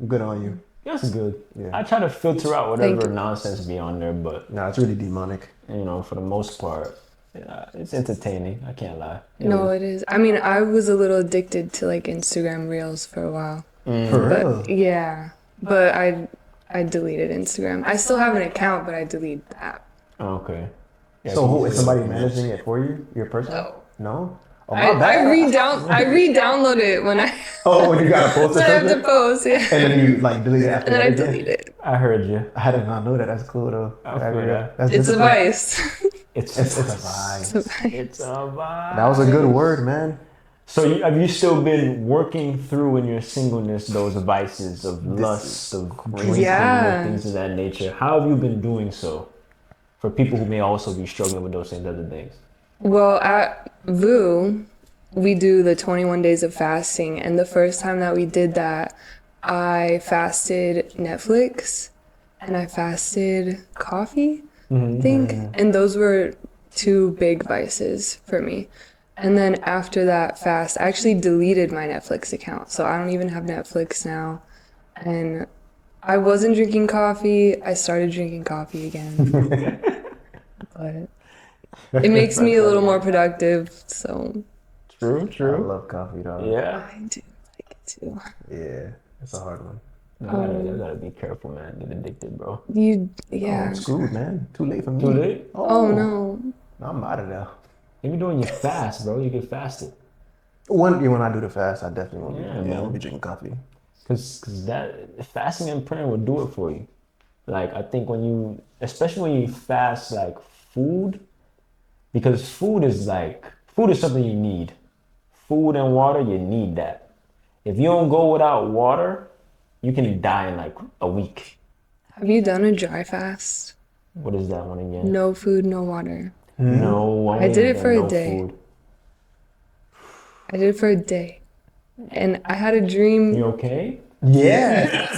[SPEAKER 3] Good on you.
[SPEAKER 2] That's good.
[SPEAKER 3] Yeah.
[SPEAKER 2] I try to filter out
[SPEAKER 1] Thank
[SPEAKER 2] whatever
[SPEAKER 1] you.
[SPEAKER 2] nonsense be on there, but
[SPEAKER 3] No, it's really demonic.
[SPEAKER 2] you know, for the most part, yeah, it's entertaining. I can't lie.
[SPEAKER 1] No, it is. I mean, I was a little addicted to like Instagram Reels for a while.
[SPEAKER 3] For real.
[SPEAKER 1] But yeah, but I deleted Instagram. I still have an account, but I deleted the app.
[SPEAKER 2] Oh, okay. Yeah,
[SPEAKER 3] So who is somebody
[SPEAKER 2] man.
[SPEAKER 3] managing it for you? Your person?
[SPEAKER 1] No.
[SPEAKER 3] No? Oh,
[SPEAKER 1] I
[SPEAKER 3] my bad.
[SPEAKER 1] re-download it when I
[SPEAKER 3] Oh, when you got a post or
[SPEAKER 1] when I have to
[SPEAKER 3] something?
[SPEAKER 1] post, yeah.
[SPEAKER 3] And then you like delete it after
[SPEAKER 1] And then I
[SPEAKER 3] that again?
[SPEAKER 1] delete it.
[SPEAKER 2] I heard you.
[SPEAKER 3] I did not know that. That's cool though.
[SPEAKER 2] I feel that.
[SPEAKER 3] That's
[SPEAKER 1] It's a
[SPEAKER 3] discipline.
[SPEAKER 1] vice.
[SPEAKER 2] It's
[SPEAKER 3] It's a vibe.
[SPEAKER 2] It's a vibe.
[SPEAKER 3] That was a good word, man.
[SPEAKER 2] So have you still been working through in your singleness those vices of lust, of drinking,
[SPEAKER 1] Yeah.
[SPEAKER 2] and things of that nature? How have you been doing so? For people who may also be struggling with those same other things.
[SPEAKER 1] Well, at VU, we do the 21 days of fasting, and the first time that we did that, I fasted Netflix and I fasted coffee, I think. And those were 2 big vices for me. And then after that fast, I actually deleted my Netflix account. So I don't even have Netflix now. And I wasn't drinking coffee. I started drinking coffee again. But it makes me a little more productive. So
[SPEAKER 2] True,
[SPEAKER 3] I love coffee, dog.
[SPEAKER 2] Yeah.
[SPEAKER 1] I do like it too.
[SPEAKER 3] Yeah, it's a hard one.
[SPEAKER 2] You gotta be careful, man. Get addicted, bro.
[SPEAKER 1] Yeah.
[SPEAKER 3] I'm screwed, man. Too late for me.
[SPEAKER 2] Too late?
[SPEAKER 1] Oh no.
[SPEAKER 3] I'm out of there.
[SPEAKER 2] If you're doing your fast, bro, you get fasted.
[SPEAKER 3] When I do the fast, I definitely won't
[SPEAKER 2] Yeah,
[SPEAKER 3] be,
[SPEAKER 2] man.
[SPEAKER 3] I won't be drinking coffee.
[SPEAKER 2] Cause that fasting and praying will do it for you. Like I think especially when you fast like food, because food is something you need. Food and water, you need that. If you don't go without water, you can die in like a week.
[SPEAKER 1] Have you done a dry fast?
[SPEAKER 2] What is that one again?
[SPEAKER 1] No food, no water.
[SPEAKER 2] No,
[SPEAKER 1] I did it for a
[SPEAKER 2] no
[SPEAKER 1] day.
[SPEAKER 2] food.
[SPEAKER 1] I did it for a day. And I had a dream.
[SPEAKER 2] You okay?
[SPEAKER 3] Yeah.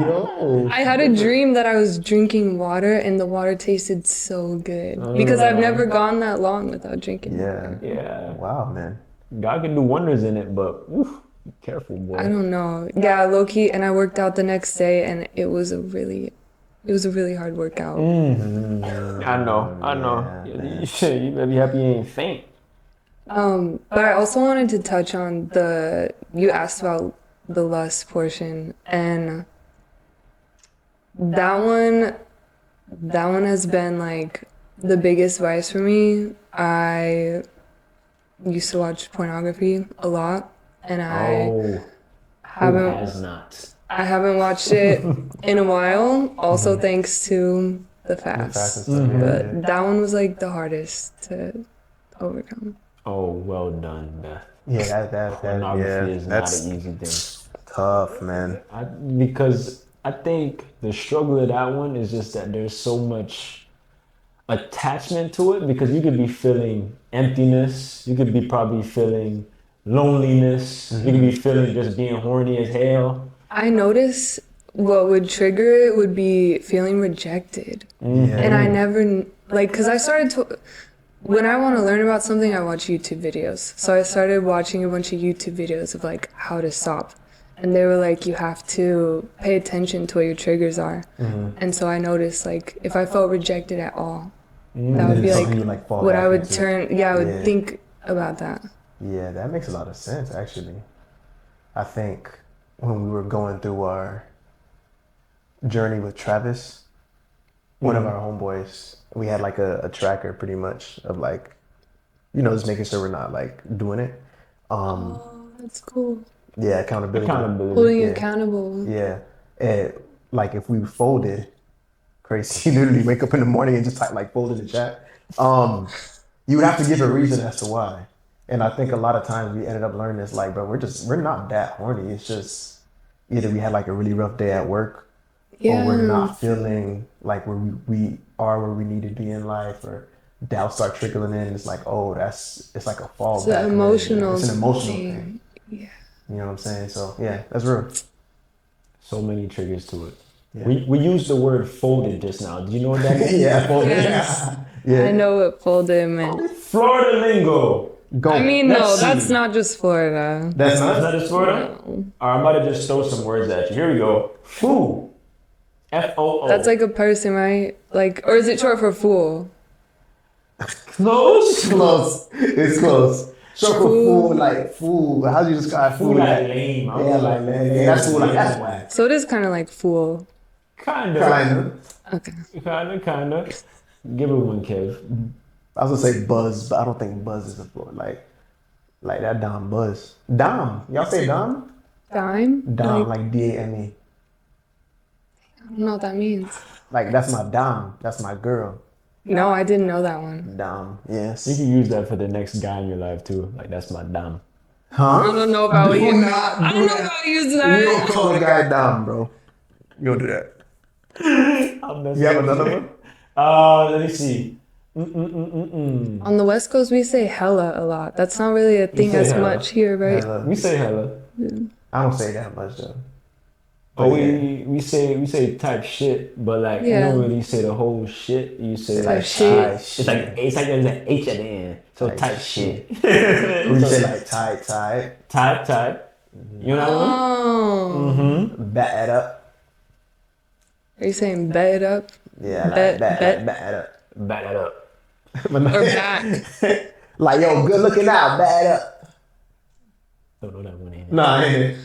[SPEAKER 3] Yo.
[SPEAKER 1] I had a dream that I was drinking water and the water tasted so good. Because I've never gone that long without drinking water.
[SPEAKER 2] Yeah.
[SPEAKER 3] Wow, man.
[SPEAKER 2] God can do wonders in it, but oof, be careful, boy.
[SPEAKER 1] I don't know. Yeah, low key, and I worked out the next day and it was a really hard workout.
[SPEAKER 2] I know. You better be happy you ain't faint.
[SPEAKER 1] But I also wanted to touch on you asked about the lust portion, and that one has been like the biggest vice for me. I used to watch pornography a lot, and
[SPEAKER 2] Who has not?
[SPEAKER 1] I haven't watched it in a while, also thanks to the fast. But that one was like the hardest to overcome.
[SPEAKER 2] Oh, well done, Beth.
[SPEAKER 3] Yeah, that
[SPEAKER 2] Pornography is not
[SPEAKER 3] that's
[SPEAKER 2] an easy thing.
[SPEAKER 3] tough, man.
[SPEAKER 2] Because I think the struggle of that one is just that there's so much attachment to it, because you could be feeling emptiness, you could be probably feeling loneliness, you could be feeling just being horny as hell.
[SPEAKER 1] I noticed what would trigger it would be feeling rejected. And I never, because I started to, when I want to learn about something, I watch YouTube videos. So I started watching a bunch of YouTube videos of like how to stop. And they were like, you have to pay attention to what your triggers are. And so I noticed like if I felt rejected at all, that would be like what I would think about that.
[SPEAKER 3] Yeah, that makes a lot of sense, actually. I think when we were going through our journey with Travis, one of our homeboys, we had like a tracker pretty much of like, just making sure we're not like doing it.
[SPEAKER 1] Oh, that's cool.
[SPEAKER 3] Yeah, accountability.
[SPEAKER 1] Holding you accountable.
[SPEAKER 3] Yeah. And like if we folded, crazy, you literally wake up in the morning and just type like fold in the chat. You would have to give a reason as to why. And I think a lot of times we ended up learning this, like, bro, we're not that horny. It's just either we had like a really rough day at work, or we're not feeling like we are where we need to be in life, or doubts start trickling in. It's like, oh, it's like a fallback.
[SPEAKER 1] It's an emotional
[SPEAKER 3] thing.
[SPEAKER 1] Yeah.
[SPEAKER 3] You know what I'm saying? So yeah, that's real.
[SPEAKER 2] So many triggers to it.
[SPEAKER 3] Yeah.
[SPEAKER 2] We used the word folded just now. Do you know what that means?
[SPEAKER 3] Yeah, folded.
[SPEAKER 1] Yes.
[SPEAKER 3] Yeah.
[SPEAKER 1] I know what folded meant.
[SPEAKER 2] Florida lingo.
[SPEAKER 3] Go.
[SPEAKER 1] I mean, no, that's not just Florida.
[SPEAKER 3] That's
[SPEAKER 2] That's not just Florida?
[SPEAKER 1] No.
[SPEAKER 2] All right, I'm about to just throw some words at you. Here we go. Foo. F-O-O.
[SPEAKER 1] That's like a person, right? Like, or is it short for fool?
[SPEAKER 2] close.
[SPEAKER 3] Close. It's close. Short for fool, like fool. How do you describe fool?
[SPEAKER 2] Fool like lame.
[SPEAKER 3] Yeah, like lame. Yeah, that's fool, like that's whack.
[SPEAKER 1] So it is kind of like fool.
[SPEAKER 2] Kinda.
[SPEAKER 1] Okay.
[SPEAKER 2] Kinda. Give it one, Kev.
[SPEAKER 3] I was gonna say buzz, but I don't think buzz is a floor. Like that Dom buzz. Dom. Y'all say Dom?
[SPEAKER 1] Dime?
[SPEAKER 3] Dom, like D-A-M-E.
[SPEAKER 1] I don't know what that means.
[SPEAKER 3] Like that's my Dom. That's my girl.
[SPEAKER 1] No, I didn't know that one.
[SPEAKER 3] Dom. Yes.
[SPEAKER 2] You can use that for the next guy in your life too. Like, that's my dom.
[SPEAKER 1] I
[SPEAKER 3] Huh?
[SPEAKER 1] don't know if I would use
[SPEAKER 3] not
[SPEAKER 1] that. I don't know if I would use
[SPEAKER 3] You don't
[SPEAKER 1] that.
[SPEAKER 3] call a guy Dom, bro. You don't do that. You have another one?
[SPEAKER 2] Let me see.
[SPEAKER 1] On the West Coast, we say hella a lot. That's not really a thing
[SPEAKER 2] say
[SPEAKER 1] as
[SPEAKER 2] hella.
[SPEAKER 1] much here, right?
[SPEAKER 3] Hella.
[SPEAKER 2] We say hella.
[SPEAKER 3] I don't say that much though.
[SPEAKER 2] Oh, we say type shit, but like you
[SPEAKER 1] Yeah.
[SPEAKER 2] don't really say the whole shit. You say
[SPEAKER 1] Type
[SPEAKER 2] like
[SPEAKER 1] shit.
[SPEAKER 2] It's like there's an H at the end. So type shit.
[SPEAKER 3] We say like tight.
[SPEAKER 2] Type. You know what I mean?
[SPEAKER 1] Oh.
[SPEAKER 3] Bat it up.
[SPEAKER 1] Are you saying bet it up?
[SPEAKER 3] Yeah, like
[SPEAKER 1] Bet-
[SPEAKER 3] bat
[SPEAKER 1] bet.
[SPEAKER 3] it up.
[SPEAKER 2] Back that up.
[SPEAKER 1] Or back?
[SPEAKER 3] Like, yo, good looking out, bat it up.
[SPEAKER 2] Don't know that one ain't it?
[SPEAKER 3] Nah, ain't it?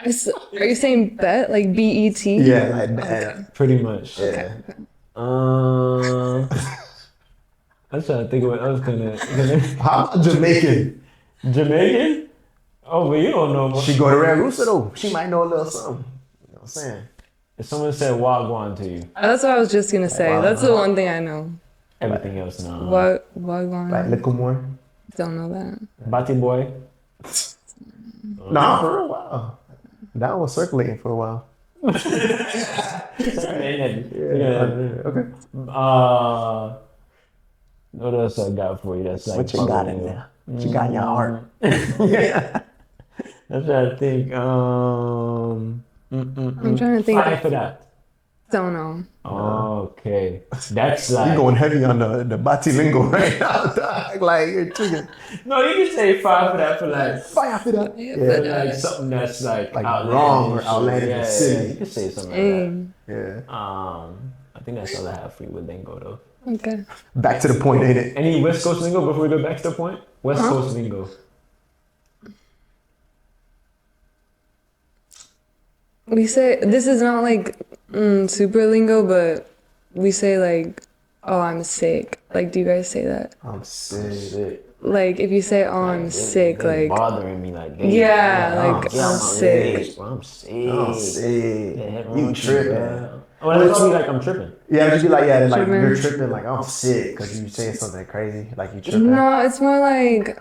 [SPEAKER 1] Are you saying bet? Like B-E-T?
[SPEAKER 3] Yeah, like bat it up.
[SPEAKER 2] Pretty much.
[SPEAKER 3] Yeah.
[SPEAKER 2] I was trying to think of what else gonna
[SPEAKER 3] How about Jamaican?
[SPEAKER 2] Jamaican? Oh, but you don't know.
[SPEAKER 3] She go to Red Rooster though. She might know a little something. You know what I'm saying?
[SPEAKER 2] If someone said Wagwan to you,
[SPEAKER 1] That's what I was just gonna say. That's the one thing I know.
[SPEAKER 2] everything else no.
[SPEAKER 1] Wagwan?
[SPEAKER 3] Like little more.
[SPEAKER 1] Don't know that.
[SPEAKER 2] Batty boy.
[SPEAKER 3] Nah, for a while. That was circulating for a while. Okay.
[SPEAKER 2] What else I got for you? That's like
[SPEAKER 3] What you got in there? What you got in your heart?
[SPEAKER 2] I'm trying to think.
[SPEAKER 1] I'm trying to think.
[SPEAKER 2] Fire for that.
[SPEAKER 1] Don't know.
[SPEAKER 2] Okay, that's like
[SPEAKER 3] You going heavy on the Bati lingo right now, dog. Like you're triggering.
[SPEAKER 2] no. You can say fire for that for like
[SPEAKER 3] Fire for that.
[SPEAKER 1] Yeah,
[SPEAKER 3] Yeah.
[SPEAKER 1] but,
[SPEAKER 2] like something that's like
[SPEAKER 3] wrong or outlandish
[SPEAKER 2] Yeah,
[SPEAKER 3] or silly.
[SPEAKER 2] you can say something like
[SPEAKER 3] Yeah.
[SPEAKER 2] that. I think that's all I have for you with lingo though.
[SPEAKER 1] Okay.
[SPEAKER 3] Back to the point, ain't it?
[SPEAKER 2] Any West Coast lingo before we go back to the point? West Coast lingo.
[SPEAKER 1] We say, this is not like super lingo, but we say like, oh, I'm sick. Like, do you guys say that?
[SPEAKER 3] I'm sick.
[SPEAKER 2] Shit.
[SPEAKER 1] Like, if you say, oh, I'm sick,
[SPEAKER 2] They
[SPEAKER 1] like,
[SPEAKER 2] bothering me like
[SPEAKER 1] yeah, like, I'm sick.
[SPEAKER 2] I'm sick.
[SPEAKER 3] I'm sick. You tripping.
[SPEAKER 2] Oh, that's me like I'm tripping.
[SPEAKER 3] Yeah, just be like, yeah, like
[SPEAKER 1] Tripping.
[SPEAKER 3] you're tripping, like I'm sick because you saying something crazy, like you tripping.
[SPEAKER 1] No, it's more like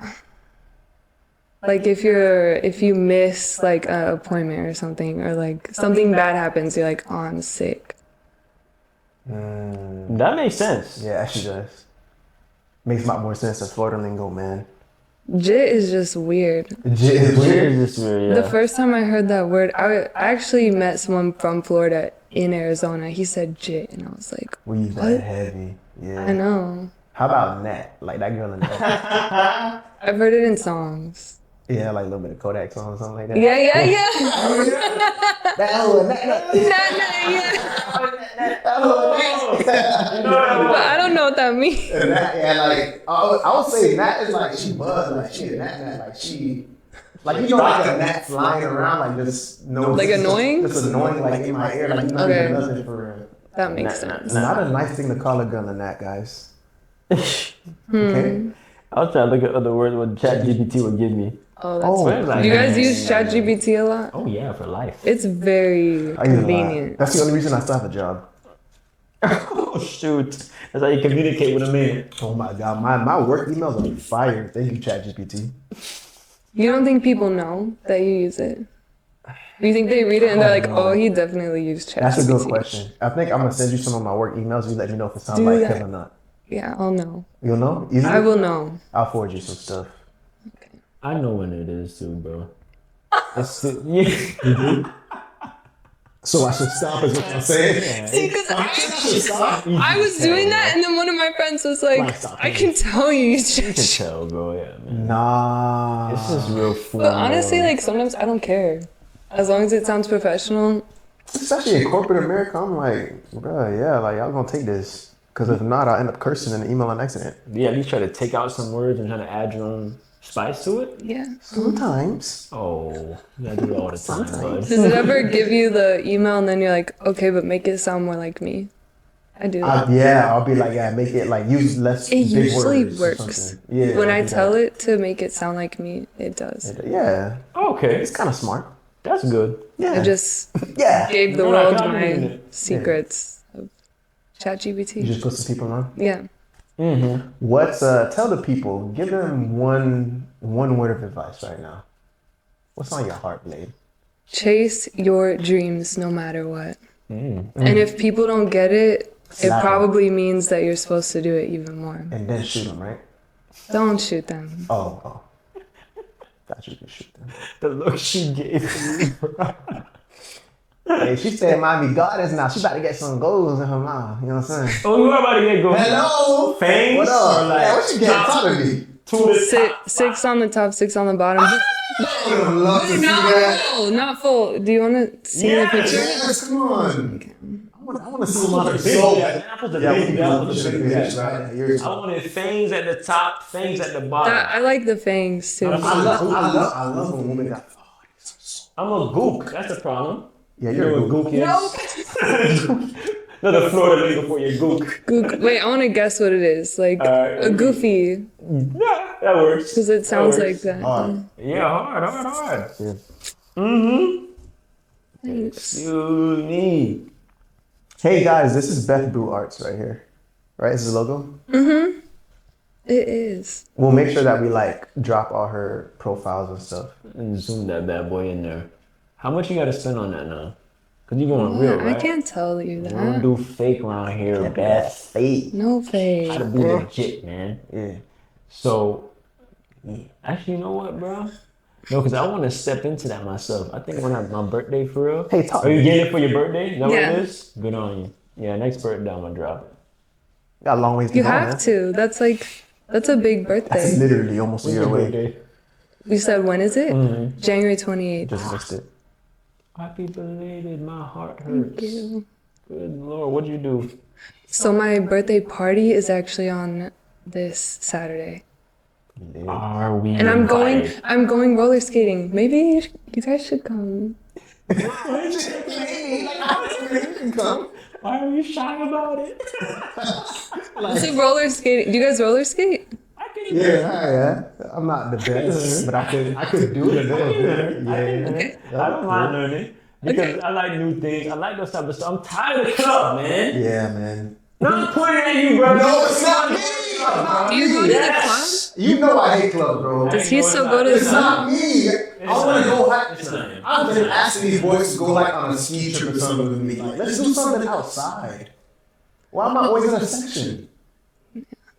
[SPEAKER 1] if you miss like an appointment or something, or like something bad happens, you're like, oh, I'm sick.
[SPEAKER 2] That makes sense.
[SPEAKER 3] Yeah, actually does. Makes a lot more sense than Florida lingo, man.
[SPEAKER 1] Jit is just weird.
[SPEAKER 2] Weird is this weird, yeah.
[SPEAKER 1] The first time I heard that word, I actually met someone from Florida in Arizona. He said jit, and I was like,
[SPEAKER 3] We use
[SPEAKER 1] what?
[SPEAKER 3] that heavy. Yeah.
[SPEAKER 1] I know.
[SPEAKER 3] How about Nat? Like that girl in Nat.
[SPEAKER 1] I've heard it in songs.
[SPEAKER 3] Yeah, like a little bit of Kodak song or something like that.
[SPEAKER 1] Yeah.
[SPEAKER 3] That whole Nat.
[SPEAKER 1] But I don't know what that means.
[SPEAKER 3] And Nat, yeah, like I would say Nat is like she buzz, like she a Nat, like she, like you know, like a Nat flying around, like just no,
[SPEAKER 1] Like annoying?
[SPEAKER 3] just annoying, like in my ear, like you're not
[SPEAKER 1] Okay.
[SPEAKER 3] doing nothing for real.
[SPEAKER 1] That makes sense.
[SPEAKER 3] It's not a nice thing to call a girl a Nat, guys. Okay.
[SPEAKER 2] I was trying to look at other words what ChatGPT would give me.
[SPEAKER 1] Oh, that's
[SPEAKER 2] like
[SPEAKER 1] do you guys use ChatGPT a lot?
[SPEAKER 2] Oh yeah, for life.
[SPEAKER 1] It's very
[SPEAKER 3] I use it a lot.
[SPEAKER 1] convenient.
[SPEAKER 3] That's the only reason I still have a job.
[SPEAKER 2] Oh shoot, that's how you communicate with a man.
[SPEAKER 3] Oh my god, my work emails are fire. Thank you, ChatGPT.
[SPEAKER 1] You don't think people know that you use it? You think they read it and they're like, oh, he definitely used ChatGPT.
[SPEAKER 3] That's a good question. I think I'm gonna send you some of my work emails. You let me know if it sounds
[SPEAKER 1] Do
[SPEAKER 3] like
[SPEAKER 1] that.
[SPEAKER 3] him or not.
[SPEAKER 1] Yeah, I'll know.
[SPEAKER 3] You'll know? Easily?
[SPEAKER 1] I will know.
[SPEAKER 3] I'll forward you some stuff.
[SPEAKER 2] I know when it is too, bro. It's yeah.
[SPEAKER 3] So I should stop is what I'm saying?
[SPEAKER 1] See, because I was doing that, and then one of my friends was like, I can tell you use
[SPEAKER 2] You can
[SPEAKER 1] ChatGPT.
[SPEAKER 2] tell, bro. Yeah, man.
[SPEAKER 3] Nah.
[SPEAKER 2] This is real fun.
[SPEAKER 1] But honestly, like, sometimes I don't care. As long as it sounds professional.
[SPEAKER 3] Especially in corporate America, I'm like, bruh, yeah, like y'all gonna take this. Because if not, I'll end up cursing in the email on accident.
[SPEAKER 2] Yeah, at least try to take out some words and try to add your own spice to it.
[SPEAKER 1] Yeah.
[SPEAKER 3] Sometimes.
[SPEAKER 2] Oh, you gotta do it all the time, bud.
[SPEAKER 1] Does it ever give you the email and then you're like, okay, but make it sound more like me? I do that.
[SPEAKER 3] Yeah, I'll be like, yeah, make it like use less
[SPEAKER 1] It
[SPEAKER 3] big
[SPEAKER 1] usually
[SPEAKER 3] words or
[SPEAKER 1] works.
[SPEAKER 3] something. Yeah.
[SPEAKER 1] When
[SPEAKER 3] I'll
[SPEAKER 1] I
[SPEAKER 3] do
[SPEAKER 1] tell
[SPEAKER 3] that.
[SPEAKER 1] it to make it sound like me, it does.
[SPEAKER 3] Yeah.
[SPEAKER 2] Okay,
[SPEAKER 3] It's kind of smart.
[SPEAKER 2] that's good.
[SPEAKER 3] Yeah.
[SPEAKER 1] I just
[SPEAKER 3] Yeah.
[SPEAKER 1] gave the
[SPEAKER 2] You're not
[SPEAKER 1] world
[SPEAKER 2] complimenting
[SPEAKER 1] my
[SPEAKER 2] it.
[SPEAKER 1] secrets of
[SPEAKER 3] You
[SPEAKER 1] ChatGPT.
[SPEAKER 3] just put some people on.
[SPEAKER 1] Yeah.
[SPEAKER 3] What's tell the people, give them one word of advice right now. What's on your heart, Blade?
[SPEAKER 1] Chase your dreams no matter what. And if people don't get it,
[SPEAKER 3] Slap 'em.
[SPEAKER 1] it probably means that you're supposed to do it even more.
[SPEAKER 3] And then shoot them, right?
[SPEAKER 1] Don't shoot them.
[SPEAKER 3] Oh. Thought you could shoot them.
[SPEAKER 2] The look she gave me.
[SPEAKER 3] Hey, she said Miami Goddess now. She about to get some goals in her mouth. You know what I'm saying?
[SPEAKER 2] Oh, we're about to get going.
[SPEAKER 3] Hello.
[SPEAKER 2] Fangs?
[SPEAKER 3] What up?
[SPEAKER 2] Or like
[SPEAKER 3] Yeah, what you getting top of me?
[SPEAKER 2] to the
[SPEAKER 1] Six on the top, 6 on the bottom.
[SPEAKER 3] I would love to see that.
[SPEAKER 1] No, not full. Do you want to see the picture?
[SPEAKER 3] Yes, come on. I want to see some other
[SPEAKER 2] big
[SPEAKER 3] soul.
[SPEAKER 2] guy. I put the
[SPEAKER 3] Yeah,
[SPEAKER 2] big
[SPEAKER 3] we
[SPEAKER 2] guy.
[SPEAKER 3] put the big guy right here.
[SPEAKER 2] I wanted fangs at the top, fangs at the bottom.
[SPEAKER 1] I like the fangs too.
[SPEAKER 3] I love when women got.
[SPEAKER 2] I'm a gook. That's the problem.
[SPEAKER 3] Yeah,
[SPEAKER 2] You
[SPEAKER 3] you're
[SPEAKER 2] know
[SPEAKER 3] a
[SPEAKER 2] what
[SPEAKER 3] gook.
[SPEAKER 2] gook is? No, the Florida lingo for your gook.
[SPEAKER 1] Wait, I want to guess what it is. Like a goofy,
[SPEAKER 2] Yeah, that works.
[SPEAKER 1] because it sounds
[SPEAKER 2] That
[SPEAKER 1] like
[SPEAKER 2] works.
[SPEAKER 1] that.
[SPEAKER 3] Hard.
[SPEAKER 2] Yeah, hard.
[SPEAKER 3] Yeah.
[SPEAKER 1] Thanks.
[SPEAKER 2] Excuse me.
[SPEAKER 3] Hey guys, this is Beth Brew Arts right here. Right? This is the logo?
[SPEAKER 1] It is.
[SPEAKER 3] We'll make sure that we like drop all her profiles and stuff.
[SPEAKER 2] And zoom that bad boy in there. How much you got to spend on that now? Cause you going real, right?
[SPEAKER 1] I can't tell you
[SPEAKER 2] We don't
[SPEAKER 1] that.
[SPEAKER 2] do fake around here,
[SPEAKER 3] Beth.
[SPEAKER 2] Beth.
[SPEAKER 3] Fake.
[SPEAKER 1] No fake.
[SPEAKER 2] Gotta be legit, man.
[SPEAKER 3] Yeah.
[SPEAKER 2] So, actually, you know what, bro? No, because I want to step into that myself. I think I want to have my birthday for real.
[SPEAKER 3] Hey, talk.
[SPEAKER 2] Are you getting it for your birthday? Is that
[SPEAKER 1] Yeah.
[SPEAKER 2] what it is? Good on you. Yeah, next birthday I'm going to drop it.
[SPEAKER 3] Got a long ways to
[SPEAKER 1] You
[SPEAKER 3] go,
[SPEAKER 1] have
[SPEAKER 3] man.
[SPEAKER 1] to. That's a big
[SPEAKER 3] That's
[SPEAKER 1] birthday.
[SPEAKER 3] literally almost a
[SPEAKER 2] When's
[SPEAKER 3] year
[SPEAKER 2] your
[SPEAKER 3] away.
[SPEAKER 2] birthday?
[SPEAKER 1] You said when is it? January 28th.
[SPEAKER 3] Just missed it.
[SPEAKER 2] Happy belated. My heart hurts.
[SPEAKER 1] Thank you.
[SPEAKER 2] Good Lord, what'd you do?
[SPEAKER 1] So my birthday party is actually on this Saturday.
[SPEAKER 2] Are we
[SPEAKER 1] And I'm
[SPEAKER 2] invited?
[SPEAKER 1] going roller skating. Maybe you guys should come.
[SPEAKER 2] Why are you shy about it?
[SPEAKER 1] It's a roller skating. Do you guys roller skate?
[SPEAKER 3] Yeah. I'm not the best, but I could do it a little bit. Yeah.
[SPEAKER 2] I don't mind learning because I like new things. I like those type of stuff. I'm tired of club, man.
[SPEAKER 3] Yeah, man.
[SPEAKER 2] No, I'm pointing at you, bro.
[SPEAKER 3] No, it's not me.
[SPEAKER 1] Do you go to the
[SPEAKER 2] Yes.
[SPEAKER 1] club?
[SPEAKER 3] You know I hate club, bro.
[SPEAKER 1] Does he still go to the
[SPEAKER 3] It's
[SPEAKER 1] club?
[SPEAKER 3] not me. I want to go like.
[SPEAKER 2] It's not him.
[SPEAKER 3] I've been asking these boys to go like on a ski trip or something with me. Like, let's do something outside. Why am I always in a section?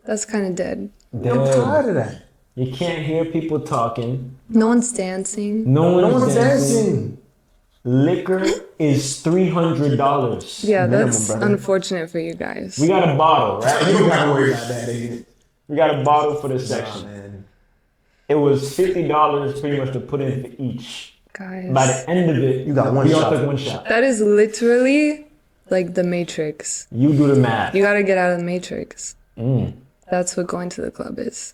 [SPEAKER 1] That's kind of dead.
[SPEAKER 3] I'm tired of that.
[SPEAKER 2] You can't hear people talking.
[SPEAKER 1] No one's dancing.
[SPEAKER 2] No
[SPEAKER 3] No
[SPEAKER 2] one's
[SPEAKER 3] one's
[SPEAKER 2] dancing.
[SPEAKER 3] dancing.
[SPEAKER 2] Liquor is $300.
[SPEAKER 1] Yeah,
[SPEAKER 3] Minimum,
[SPEAKER 1] that's
[SPEAKER 3] brother.
[SPEAKER 1] unfortunate for you guys.
[SPEAKER 2] We got a bottle, right?
[SPEAKER 3] You don't gotta worry about that, nigga.
[SPEAKER 2] We got a bottle for this
[SPEAKER 3] Nah,
[SPEAKER 2] section.
[SPEAKER 3] man.
[SPEAKER 2] It was $50 pretty much to put in for each.
[SPEAKER 1] Guys,
[SPEAKER 2] By the end of it,
[SPEAKER 3] You got one
[SPEAKER 2] we all
[SPEAKER 3] shot.
[SPEAKER 2] took one shot.
[SPEAKER 1] that is literally like the Matrix.
[SPEAKER 2] You do the math.
[SPEAKER 1] You gotta get out of the Matrix.
[SPEAKER 2] Mm.
[SPEAKER 1] That's what going to the club is.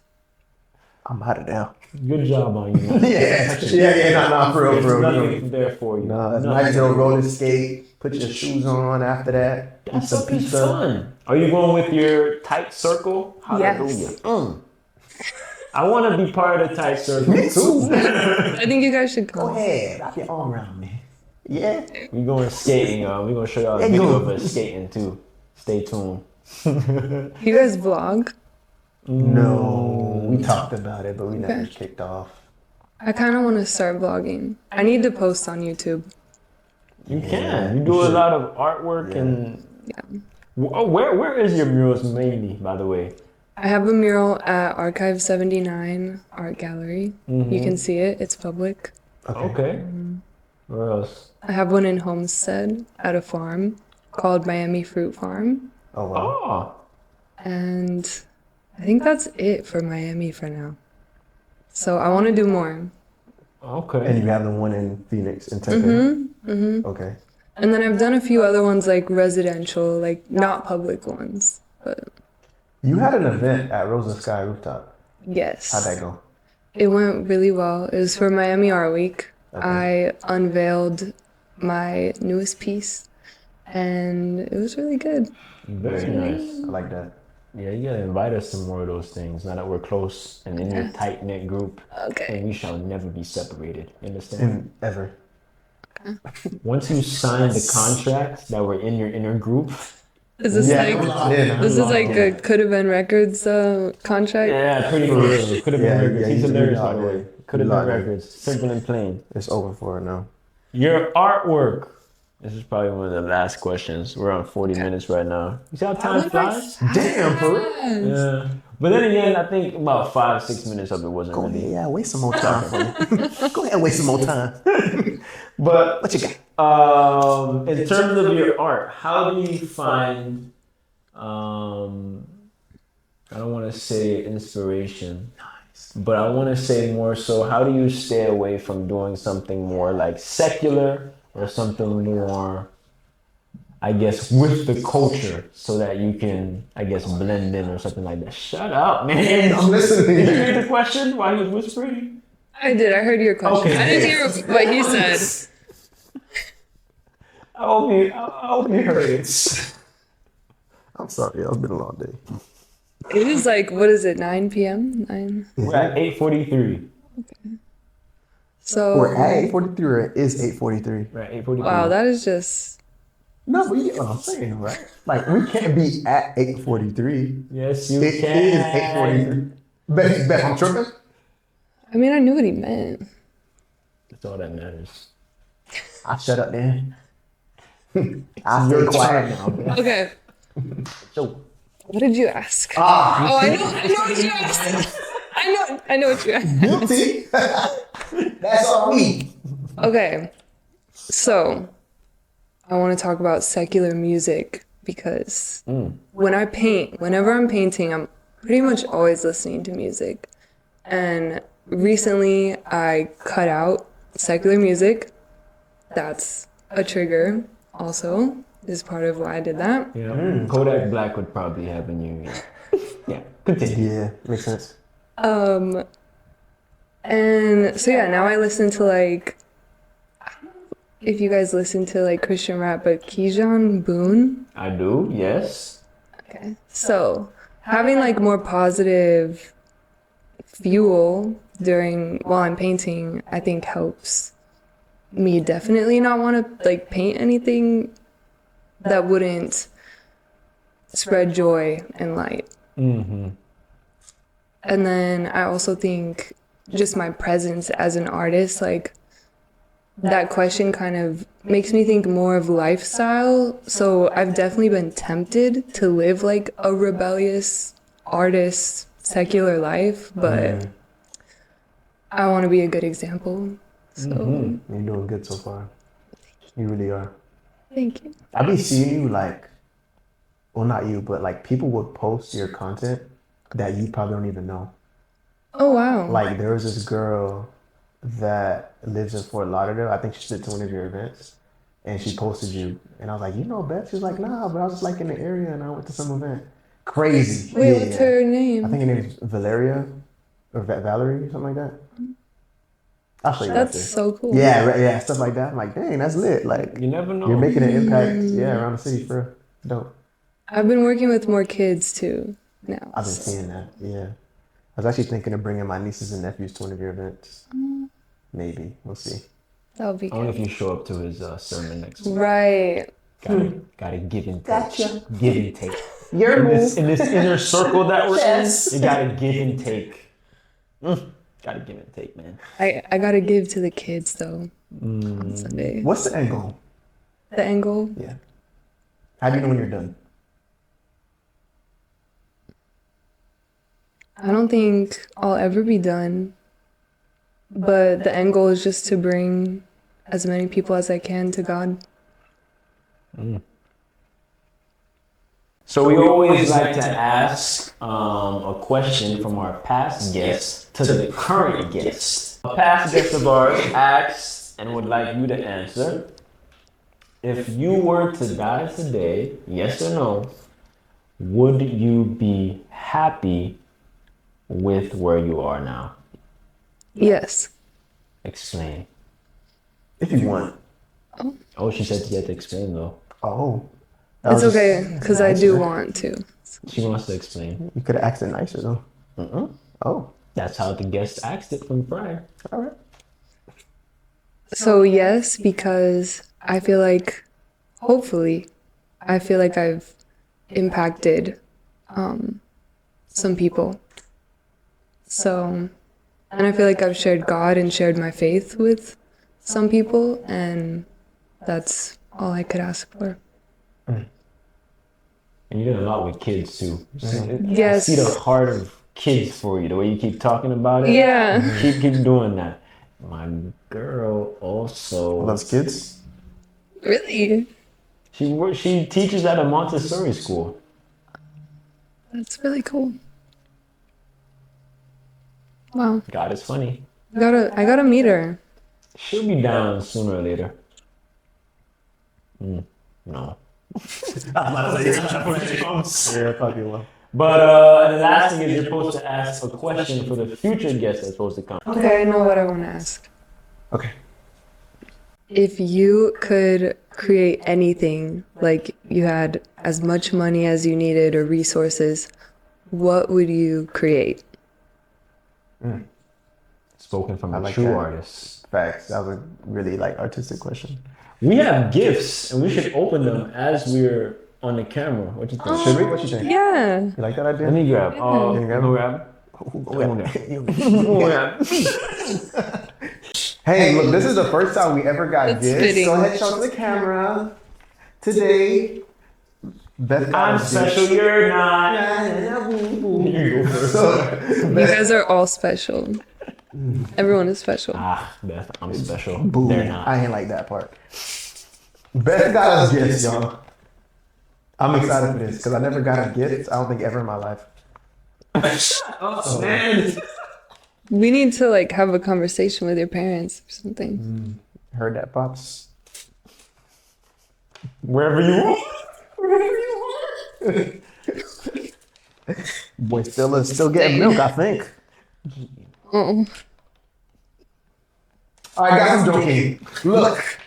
[SPEAKER 3] I'm out of there.
[SPEAKER 2] Good job on you. Man.
[SPEAKER 3] Nah, for real,
[SPEAKER 2] There's
[SPEAKER 3] bro.
[SPEAKER 2] nothing there for you.
[SPEAKER 3] Nah, it's
[SPEAKER 2] Nothing.
[SPEAKER 3] nice to roller skate, put your shoes on after that, eat
[SPEAKER 2] That's
[SPEAKER 3] some
[SPEAKER 2] something
[SPEAKER 3] pizza.
[SPEAKER 2] fun. Are you going with your tight circle? Hallelujah.
[SPEAKER 1] Yes.
[SPEAKER 2] I want to be part of the tight circle.
[SPEAKER 3] Me too.
[SPEAKER 1] I think you guys should
[SPEAKER 3] Go
[SPEAKER 1] come.
[SPEAKER 3] ahead, wrap your arm around me. Yeah.
[SPEAKER 2] We going skating, y'all. We gonna show y'all a
[SPEAKER 3] Hey,
[SPEAKER 2] video
[SPEAKER 3] yo.
[SPEAKER 2] of us skating too. Stay tuned.
[SPEAKER 1] You guys vlog?
[SPEAKER 3] No, we talked about it, but we never
[SPEAKER 1] Okay.
[SPEAKER 3] kicked off.
[SPEAKER 1] I kind of want to start vlogging. I need to post on YouTube.
[SPEAKER 2] You can. You do a lot of artwork and.
[SPEAKER 1] Yeah.
[SPEAKER 2] Oh, where is your murals mainly, by the way?
[SPEAKER 1] I have a mural at Archive 79 Art Gallery. You can see it. It's public.
[SPEAKER 2] Okay. Where else?
[SPEAKER 1] I have one in Homestead at a farm called Miami Fruit Farm.
[SPEAKER 3] Oh, wow.
[SPEAKER 2] Oh.
[SPEAKER 1] And I think that's it for Miami for now. So I want to do more.
[SPEAKER 2] Okay.
[SPEAKER 3] And you have the one in Phoenix, in Tempe? Okay.
[SPEAKER 1] And then I've done a few other ones like residential, like not public ones. But
[SPEAKER 3] You had an event at Rosa Sky Rooftop.
[SPEAKER 1] yes.
[SPEAKER 3] How'd that go?
[SPEAKER 1] It went really well. It was for Miami Art Week. I unveiled my newest piece and it was really good.
[SPEAKER 2] Very nice.
[SPEAKER 3] I like that.
[SPEAKER 2] Yeah, you gotta invite us to more of those things now that we're close and in your tight knit group.
[SPEAKER 1] Okay.
[SPEAKER 2] And we shall never be separated. You understand?
[SPEAKER 3] And ever.
[SPEAKER 2] Once you sign the contracts that were in your inner group,
[SPEAKER 1] Is this this is like a Could Have Been Records contract?
[SPEAKER 2] yeah, pretty much. Could have
[SPEAKER 3] Yeah,
[SPEAKER 2] been records.
[SPEAKER 3] yeah,
[SPEAKER 2] He's
[SPEAKER 3] you
[SPEAKER 2] hilarious, by
[SPEAKER 3] locked
[SPEAKER 2] the way.
[SPEAKER 3] in.
[SPEAKER 2] Could have
[SPEAKER 3] You
[SPEAKER 2] been
[SPEAKER 3] locked in.
[SPEAKER 2] records. Simple and plain.
[SPEAKER 3] It's over for it now.
[SPEAKER 2] Your artwork. This is probably one of the last questions. We're on 40 minutes right now. You see how time flies?
[SPEAKER 3] Damn, for real?
[SPEAKER 2] Yeah. But then again, I think about 5-6 minutes of it wasn't
[SPEAKER 3] Go ahead,
[SPEAKER 2] really.
[SPEAKER 3] yeah, waste some more time for me. Go ahead and waste some more time.
[SPEAKER 2] But
[SPEAKER 3] What you got?
[SPEAKER 2] in terms of your art, how do you find I don't want to say inspiration, but I want to say more so, how do you stay away from doing something more like secular or something more, I guess, with the culture so that you can, I guess, blend in or something like that? Shut up, man.
[SPEAKER 3] I'm listening.
[SPEAKER 2] Did you hear the question while he was whispering?
[SPEAKER 1] I did. I heard your question.
[SPEAKER 2] Okay.
[SPEAKER 1] I didn't hear what he said.
[SPEAKER 2] I hope you heard it.
[SPEAKER 3] I'm sorry, it's been a long day.
[SPEAKER 1] It is like, what is it, 9 p.m.? 9?
[SPEAKER 2] We're at 8:43.
[SPEAKER 1] So,
[SPEAKER 3] We're at 8:43 or it is 8:43?
[SPEAKER 2] We're at 8:43.
[SPEAKER 1] wow, that is just
[SPEAKER 3] No, but you get what I'm saying, right? Like, we can't be at 8:43.
[SPEAKER 2] Yes, you
[SPEAKER 3] It
[SPEAKER 2] can.
[SPEAKER 3] is 8:43. Beth, I'm tripping?
[SPEAKER 1] I mean, I knew what he meant.
[SPEAKER 2] That's all that matters.
[SPEAKER 3] I shut up then. I
[SPEAKER 2] Your
[SPEAKER 3] stay quiet.
[SPEAKER 2] turn now, Beth.
[SPEAKER 1] Okay.
[SPEAKER 2] So,
[SPEAKER 1] What did you ask?
[SPEAKER 3] Ah,
[SPEAKER 1] Oh, I know what you asked. I know what you asked.
[SPEAKER 3] guilty. That's on me.
[SPEAKER 1] Okay. So, I want to talk about secular music because when I paint, whenever I'm painting, I'm pretty much always listening to music. And recently I cut out secular music. That's a trigger also, is part of why I did that.
[SPEAKER 2] yeah, Kodak Black would probably have in you. Yeah, continue.
[SPEAKER 3] Yeah, makes sense.
[SPEAKER 1] And so yeah, now I listen to like, I don't know if you guys listen to like Christian rap, but Keandre.
[SPEAKER 2] I do, yes.
[SPEAKER 1] Okay. So having like more positive fuel while I'm painting, I think helps me definitely not want to like paint anything that wouldn't spread joy and light.
[SPEAKER 2] Mm-hmm.
[SPEAKER 1] And then I also think just my presence as an artist, like that question kind of makes me think more of lifestyle. So I've definitely been tempted to live like a rebellious artist, secular life, but I want to be a good example. So
[SPEAKER 3] You're doing good so far. You really are.
[SPEAKER 1] thank you.
[SPEAKER 3] I be seeing you like, well, not you, but like people would post your content that you probably don't even know.
[SPEAKER 1] Oh, wow.
[SPEAKER 3] Like there was this girl that lives in Fort Lauderdale. I think she did to one of your events, and she posted you. And I was like, you know, Beth? She's like, nah, but I was just like in the area and I went to some event. Crazy.
[SPEAKER 1] Wait,
[SPEAKER 3] Yeah,
[SPEAKER 1] what's
[SPEAKER 3] yeah.
[SPEAKER 1] her name?
[SPEAKER 3] I think her name is Valeria or Valerie or something like that. I'll show you
[SPEAKER 1] That's
[SPEAKER 3] after.
[SPEAKER 1] so cool.
[SPEAKER 3] Yeah, stuff like that. I'm like, dang, that's lit. Like,
[SPEAKER 2] You never know.
[SPEAKER 3] you're making an impact, around the city for real. Dope.
[SPEAKER 1] I've been working with more kids too now.
[SPEAKER 3] I've been seeing that. Yeah, I was actually thinking of bringing my nieces and nephews to one of your events. Maybe we'll see.
[SPEAKER 1] That would be
[SPEAKER 2] Only
[SPEAKER 1] good.
[SPEAKER 2] if you show up to his sermon next week.
[SPEAKER 1] Right.
[SPEAKER 2] Gotta give and take.
[SPEAKER 3] Gotcha.
[SPEAKER 2] Give and take.
[SPEAKER 3] Your
[SPEAKER 2] In this inner circle that we're in, you gotta give and take. Gotta give and take, man.
[SPEAKER 1] I gotta give to the kids though on Sunday.
[SPEAKER 3] What's the end goal?
[SPEAKER 1] The angle.
[SPEAKER 3] Yeah. How do you know when you're done?
[SPEAKER 1] I don't think I'll ever be done, but the end goal is just to bring as many people as I can to God.
[SPEAKER 2] So we always like to ask a question from our past guests to the current guest. A past guest of ours asked and would like you to answer, if you were to die today, yes or no, would you be happy with where you are now?
[SPEAKER 1] Yes.
[SPEAKER 2] Explain.
[SPEAKER 3] If you want.
[SPEAKER 2] Oh, she said you had to explain though.
[SPEAKER 3] Oh.
[SPEAKER 1] It's okay, because I do want to.
[SPEAKER 2] She wants to explain.
[SPEAKER 3] You could have asked it nicer though. Oh.
[SPEAKER 2] That's how the guest asked it from prior.
[SPEAKER 3] All right.
[SPEAKER 1] So yes, because I feel like, hopefully, I feel like I've impacted some people. So, and I feel like I've shared God and shared my faith with some people, and that's all I could ask for.
[SPEAKER 2] And you did a lot with kids too.
[SPEAKER 1] Yes.
[SPEAKER 2] I see the heart of kids for you, the way you keep talking about it.
[SPEAKER 1] Yeah.
[SPEAKER 2] Keep doing that. My girl also
[SPEAKER 3] Loves kids?
[SPEAKER 1] Really?
[SPEAKER 2] She teaches at a Montessori school.
[SPEAKER 1] That's really cool. Wow.
[SPEAKER 2] God is funny.
[SPEAKER 1] I gotta meet her.
[SPEAKER 2] She'll be down sooner or later. No.
[SPEAKER 3] Yeah, probably will.
[SPEAKER 2] But the last thing is you're supposed to ask a question for the future guest that's supposed to come.
[SPEAKER 1] Okay, I know what I want to ask.
[SPEAKER 3] Okay.
[SPEAKER 1] If you could create anything, like you had as much money as you needed or resources, what would you create?
[SPEAKER 2] Spoken from a
[SPEAKER 3] like
[SPEAKER 2] true
[SPEAKER 3] that.
[SPEAKER 2] artist.
[SPEAKER 3] Facts. That was a really like artistic question.
[SPEAKER 2] We have gifts, and we should open them as we're on the camera. What you think?
[SPEAKER 3] Should we? What you think?
[SPEAKER 1] Yeah.
[SPEAKER 3] You like that idea?
[SPEAKER 2] Let me grab.
[SPEAKER 3] Can you grab
[SPEAKER 2] Go
[SPEAKER 3] them?
[SPEAKER 2] grab.
[SPEAKER 3] Hey, look, this is the first time we ever got
[SPEAKER 1] That's
[SPEAKER 3] gifts.
[SPEAKER 1] fitting.
[SPEAKER 3] Go ahead, show to the camera. Today, Beth got
[SPEAKER 2] I'm
[SPEAKER 3] us
[SPEAKER 2] special,
[SPEAKER 3] gifts.
[SPEAKER 2] you're not. You go first.
[SPEAKER 3] So,
[SPEAKER 1] You guys are all special. Everyone is special.
[SPEAKER 2] Beth, I'm special.
[SPEAKER 3] boo,
[SPEAKER 2] They're not.
[SPEAKER 3] I ain't like that part. Beth got us gifts, y'all. I'm excited for this because I never got a gift. I don't think ever in my life.
[SPEAKER 2] Oh, man.
[SPEAKER 1] We need to like have a conversation with your parents or something.
[SPEAKER 3] Heard that, pops?
[SPEAKER 2] Wherever you want.
[SPEAKER 3] Boy, still getting milk, I think.
[SPEAKER 1] Oh,
[SPEAKER 3] All right, guys, I'm joking. Look,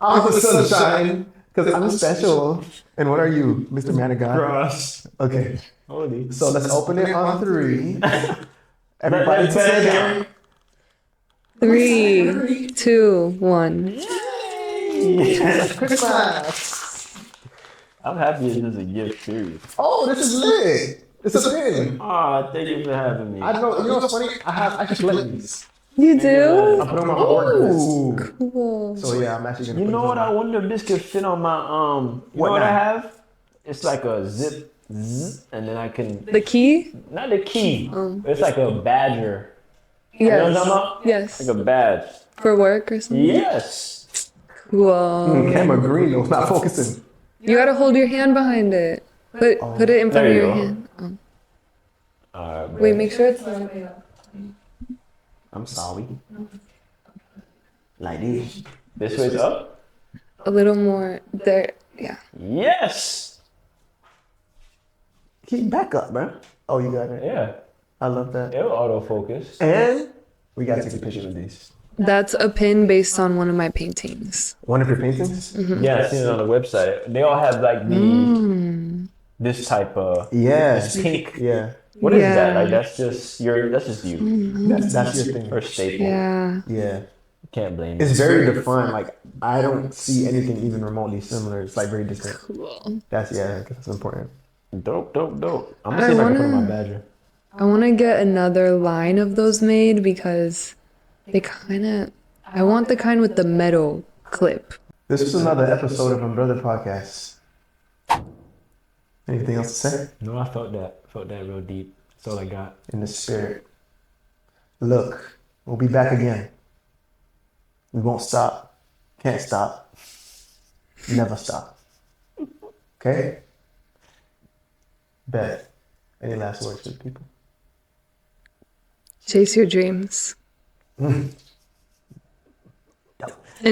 [SPEAKER 3] I'm the sunshine because I'm special. And what are you, Mr. Man of God?
[SPEAKER 2] Cross.
[SPEAKER 3] Okay,
[SPEAKER 2] Holy.
[SPEAKER 3] so let's open it on 3. Everybody
[SPEAKER 2] Let's say
[SPEAKER 3] together.
[SPEAKER 1] 3, 2, 1.
[SPEAKER 3] Christmas.
[SPEAKER 2] I'm happy it's just a gift, period.
[SPEAKER 3] Oh, this is lit. It's a thing.
[SPEAKER 2] Oh, thank you for having me.
[SPEAKER 3] I don't know. You know what's funny? I just collect these.
[SPEAKER 1] You do?
[SPEAKER 3] I put them on my order
[SPEAKER 1] Ooh,
[SPEAKER 3] list.
[SPEAKER 1] cool.
[SPEAKER 3] So yeah, I'm actually gonna.
[SPEAKER 2] You
[SPEAKER 3] put
[SPEAKER 2] know
[SPEAKER 3] these
[SPEAKER 2] what?
[SPEAKER 3] on
[SPEAKER 2] I
[SPEAKER 3] my-
[SPEAKER 2] wonder if this could fit on my You
[SPEAKER 3] What
[SPEAKER 2] know what I
[SPEAKER 3] now?
[SPEAKER 2] have? It's like a zip, and then I can
[SPEAKER 1] The key?
[SPEAKER 2] not the key. It's like a badger.
[SPEAKER 1] Yes.
[SPEAKER 2] You know what I'm talking about?
[SPEAKER 1] Yes.
[SPEAKER 2] Like a badge.
[SPEAKER 1] For work or something?
[SPEAKER 2] Yes.
[SPEAKER 1] Cool.
[SPEAKER 3] Camera green though, not focusing.
[SPEAKER 1] You gotta hold your hand behind it. Put it in front
[SPEAKER 2] There
[SPEAKER 1] of
[SPEAKER 2] you
[SPEAKER 1] your
[SPEAKER 2] go.
[SPEAKER 1] hand. Oh.
[SPEAKER 2] Alright,
[SPEAKER 1] Wait, make sure it's the right way up.
[SPEAKER 3] I'm sorry. Like this.
[SPEAKER 2] This way's up.
[SPEAKER 1] A little more there. Yeah.
[SPEAKER 2] Yes.
[SPEAKER 3] Keep back up, bro. Oh, you got it.
[SPEAKER 2] Yeah.
[SPEAKER 3] I love that.
[SPEAKER 2] It'll autofocus.
[SPEAKER 3] And we gotta take a picture of these.
[SPEAKER 1] That's a pin based on one of my paintings.
[SPEAKER 3] One of your paintings?
[SPEAKER 2] Yeah, I seen it on the website. They all have like the this type of
[SPEAKER 3] Yes.
[SPEAKER 2] pink.
[SPEAKER 3] Yeah.
[SPEAKER 2] What is
[SPEAKER 1] Yeah.
[SPEAKER 2] that? Like that's just you.
[SPEAKER 3] That's your thing.
[SPEAKER 2] Or staple.
[SPEAKER 1] Yeah.
[SPEAKER 3] Yeah.
[SPEAKER 2] Can't blame you.
[SPEAKER 3] It's very defined. Like I don't see anything even remotely similar. It's like very distinct.
[SPEAKER 1] Cool.
[SPEAKER 3] That's that's important.
[SPEAKER 2] Dope. I'm gonna see if I can put on my badger.
[SPEAKER 1] I want to get another line of those made because they kind of. I want the kind with the metal clip.
[SPEAKER 3] This was another episode of Unbrothered Podcast. Anything else to say?
[SPEAKER 2] No, I felt that real deep. That's all I got.
[SPEAKER 3] In the spirit. Look, we'll be back again. We won't stop. Can't stop. Never stop. Okay? Beth, any last words for the people?
[SPEAKER 1] Chase your dreams. And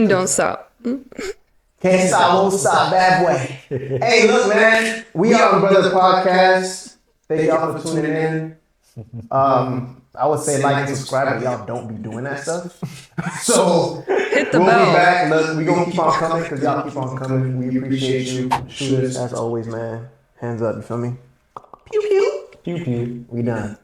[SPEAKER 1] don't stop.
[SPEAKER 3] Can't stop, won't stop, bad boy. Hey, look, man, we are Unbrothered Podcast. Thank y'all for tuning in. I would say like and subscribe, but y'all don't be doing that stuff. So
[SPEAKER 1] Hit the
[SPEAKER 3] we'll
[SPEAKER 1] bell.
[SPEAKER 3] be back. Look, we gonna keep on coming because y'all keep on coming. We appreciate you. Shooters, as always, man. Hands up, you feel me? Pew pew.
[SPEAKER 2] Pew pew.
[SPEAKER 3] We done.